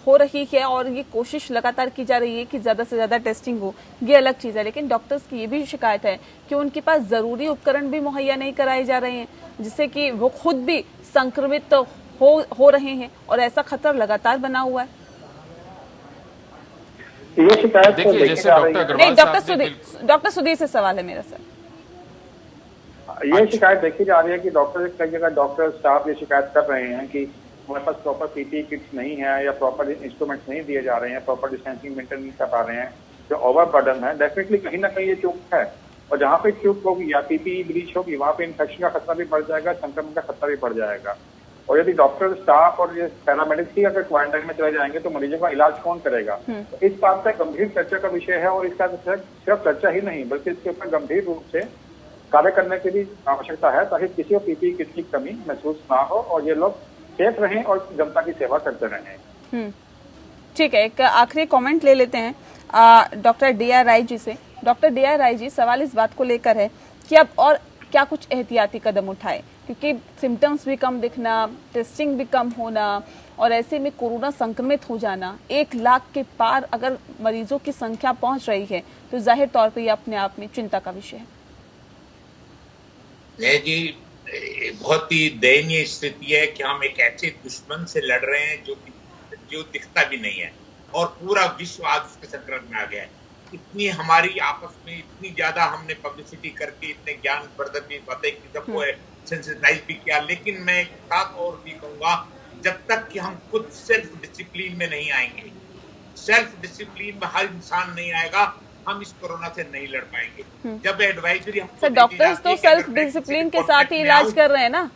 हो रही है और ये कोशिश लगातार की जा रही है कि ज्यादा से ज्यादा टेस्टिंग हो, ये अलग चीज है, लेकिन डॉक्टर्स की ये भी शिकायत है कि उनके पास जरूरी उपकरण भी मुहैया नहीं कराए जा रहे हैं, जिससे कि वो खुद भी संक्रमित हो रहे हैं और ऐसा खतरा लगातार बना हुआ है। ये शिकायत देखिए, जैसे नहीं, डॉक्टर सुधीर से सवाल है मेरा सर। ये शिकायत देखी जा रही है कि डॉक्टर, कई जगह डॉक्टर स्टाफ ये शिकायत कर रहे हैं कि हमारे पास प्रॉपर पीपीई किट्स नहीं है या प्रॉपर इंस्ट्रूमेंट्स नहीं दिए जा रहे हैं, प्रॉपर डिस्टेंसिंग मेंटेन नहीं कर पा रहे हैं, जो ओवर बर्डन है। डेफिनेटली कहीं ना कहीं ये चूक है, और जहाँ पे चूक होगी या पीपीई ब्रीच होगी, वहाँ पे इन्फेक्शन का खतरा भी बढ़ जाएगा, संक्रमण का खतरा भी बढ़ जाएगा। और यदि डॉक्टर स्टाफ और ये पैरामेडिक्स ही अगर क्वारंटाइन में चले जाएंगे तो मरीजों का इलाज कौन करेगा? तो इस बात पर गंभीर चर्चा का विषय है, और इसका सिर्फ चर्चा ही नहीं बल्कि इसके ऊपर गंभीर रूप से कार्य करने की भी आवश्यकता है, ताकि किसी को पीपीई किट की कमी महसूस ना हो और ये लोग सेफ रहें और जनता की सेवा करते रहें। ठीक है, एक आखिरी कमेंट ले लेते हैं डॉक्टर डी.आर. राय जी से। Doctor DR. राय जी, सवाल इस बात को लेकर है कि अब और क्या कुछ एहतियाती कदम उठाए, क्योंकि सिम्टम्स भी कम दिखना, टेस्टिंग भी कम होना, और ऐसे में कोरोना संक्रमित हो जाना, 1 लाख के पार अगर मरीजों की संख्या पहुंच रही है तो जाहिर तौर पर यह अपने आप में चिंता का विषय है। जी, बहुत ही दयनीय स्थिति है कि हम एक ऐसे दुश्मन से लड़ रहे हैं जो दिखता भी नहीं है, और पूरा विश्व आज उसके संकट में आ गया है। इतनी हमारी आपस में इतनी ज्यादा हमने पब्लिसिटी करके इतने ज्ञानवर्धक भी बातें की, सबको सेंसिटाइज भी किया, लेकिन मैं एक बात और भी कहूंगा, जब तक कि हम खुद सेल्फ डिसिप्लिन में नहीं आएंगे, सेल्फ डिसिप्लिन में हर इंसान नहीं आएगा, हम इस कोरोना से नहीं लड़ पाएंगे। जब एडवाइजरी सर, डॉक्टर्स तो सेल्फ डिसिप्लिन के साथ ही इलाज कर रहे हैं ना।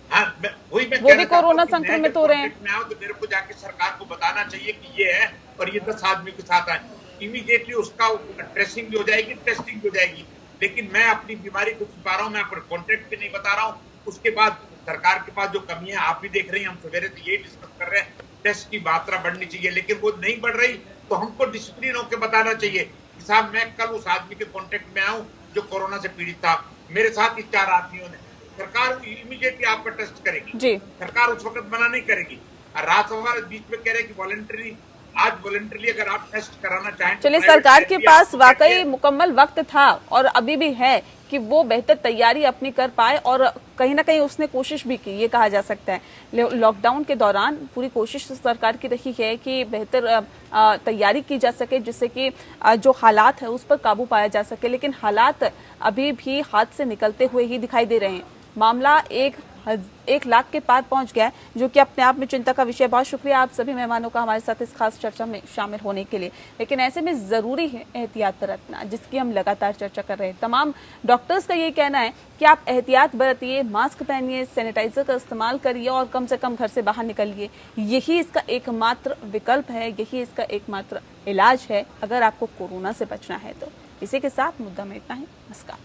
हाँ, वो भी कोरोना संक्रमित हो रहे हैं। तो मेरे को जाके सरकार को बताना चाहिए कि ये है और ये 10 आदमी के साथ आए, इमीडिएटली उसका ट्रेसिंग भी हो जाएगी, टेस्टिंग भी हो जाएगी। लेकिन मैं अपनी बीमारी को छुपा रहा हूँ, मैं अपने कॉन्टेक्ट भी नहीं बता रहा हूँ। उसके बाद सरकार के पास जो कमी है, आप भी देख रही हैं, हम सवेरे से यही डिस्कस कर रहे हैं, टेस्ट की मात्रा बढ़नी चाहिए, लेकिन वो नहीं बढ़ रही, तो हमको डिसिप्लिन होकर बताना चाहिए कि साहब मैं कल उस आदमी के कॉन्टेक्ट में आऊं जो कोरोना से पीड़ित था, मेरे साथ ही 4 आदमियों ने। सरकार इमीडिएटली आपका टेस्ट करेगी जी। सरकार उस वक्त मना नहीं करेगी। राज्यसभा बीच में कह रहे कि वॉलंटरी, आज वॉलंटरी अगर आप टेस्ट कराना चाहें, चलिए, सरकार के पास वाकई मुकम्मल वक्त था और अभी भी है कि वो बेहतर तैयारी अपनी कर पाए, और कहीं ना कहीं उसने कोशिश भी की, ये कहा जा सकता है। लॉकडाउन के दौरान पूरी कोशिश सरकार की रही है कि बेहतर तैयारी की जा सके, जिससे कि जो हालात है उस पर काबू पाया जा सके, लेकिन हालात अभी भी हाथ से निकलते हुए ही दिखाई दे रहे हैं। मामला 1 लाख के पार पहुंच गया है, जो कि अपने आप में चिंता का विषय। बहुत शुक्रिया आप सभी मेहमानों का हमारे साथ इस खास चर्चा में शामिल होने के लिए। लेकिन ऐसे में जरूरी है एहतियात बरतना, जिसकी हम लगातार चर्चा कर रहे हैं। तमाम डॉक्टर्स का ये कहना है कि आप एहतियात बरतिए, मास्क पहनिए, सैनिटाइजर का इस्तेमाल करिए और कम से कम घर से बाहर निकलिए। यही इसका एकमात्र विकल्प है, यही इसका एकमात्र इलाज है अगर आपको कोरोना से बचना है तो। इसी के साथ मुद्दा में इतना ही। नमस्कार।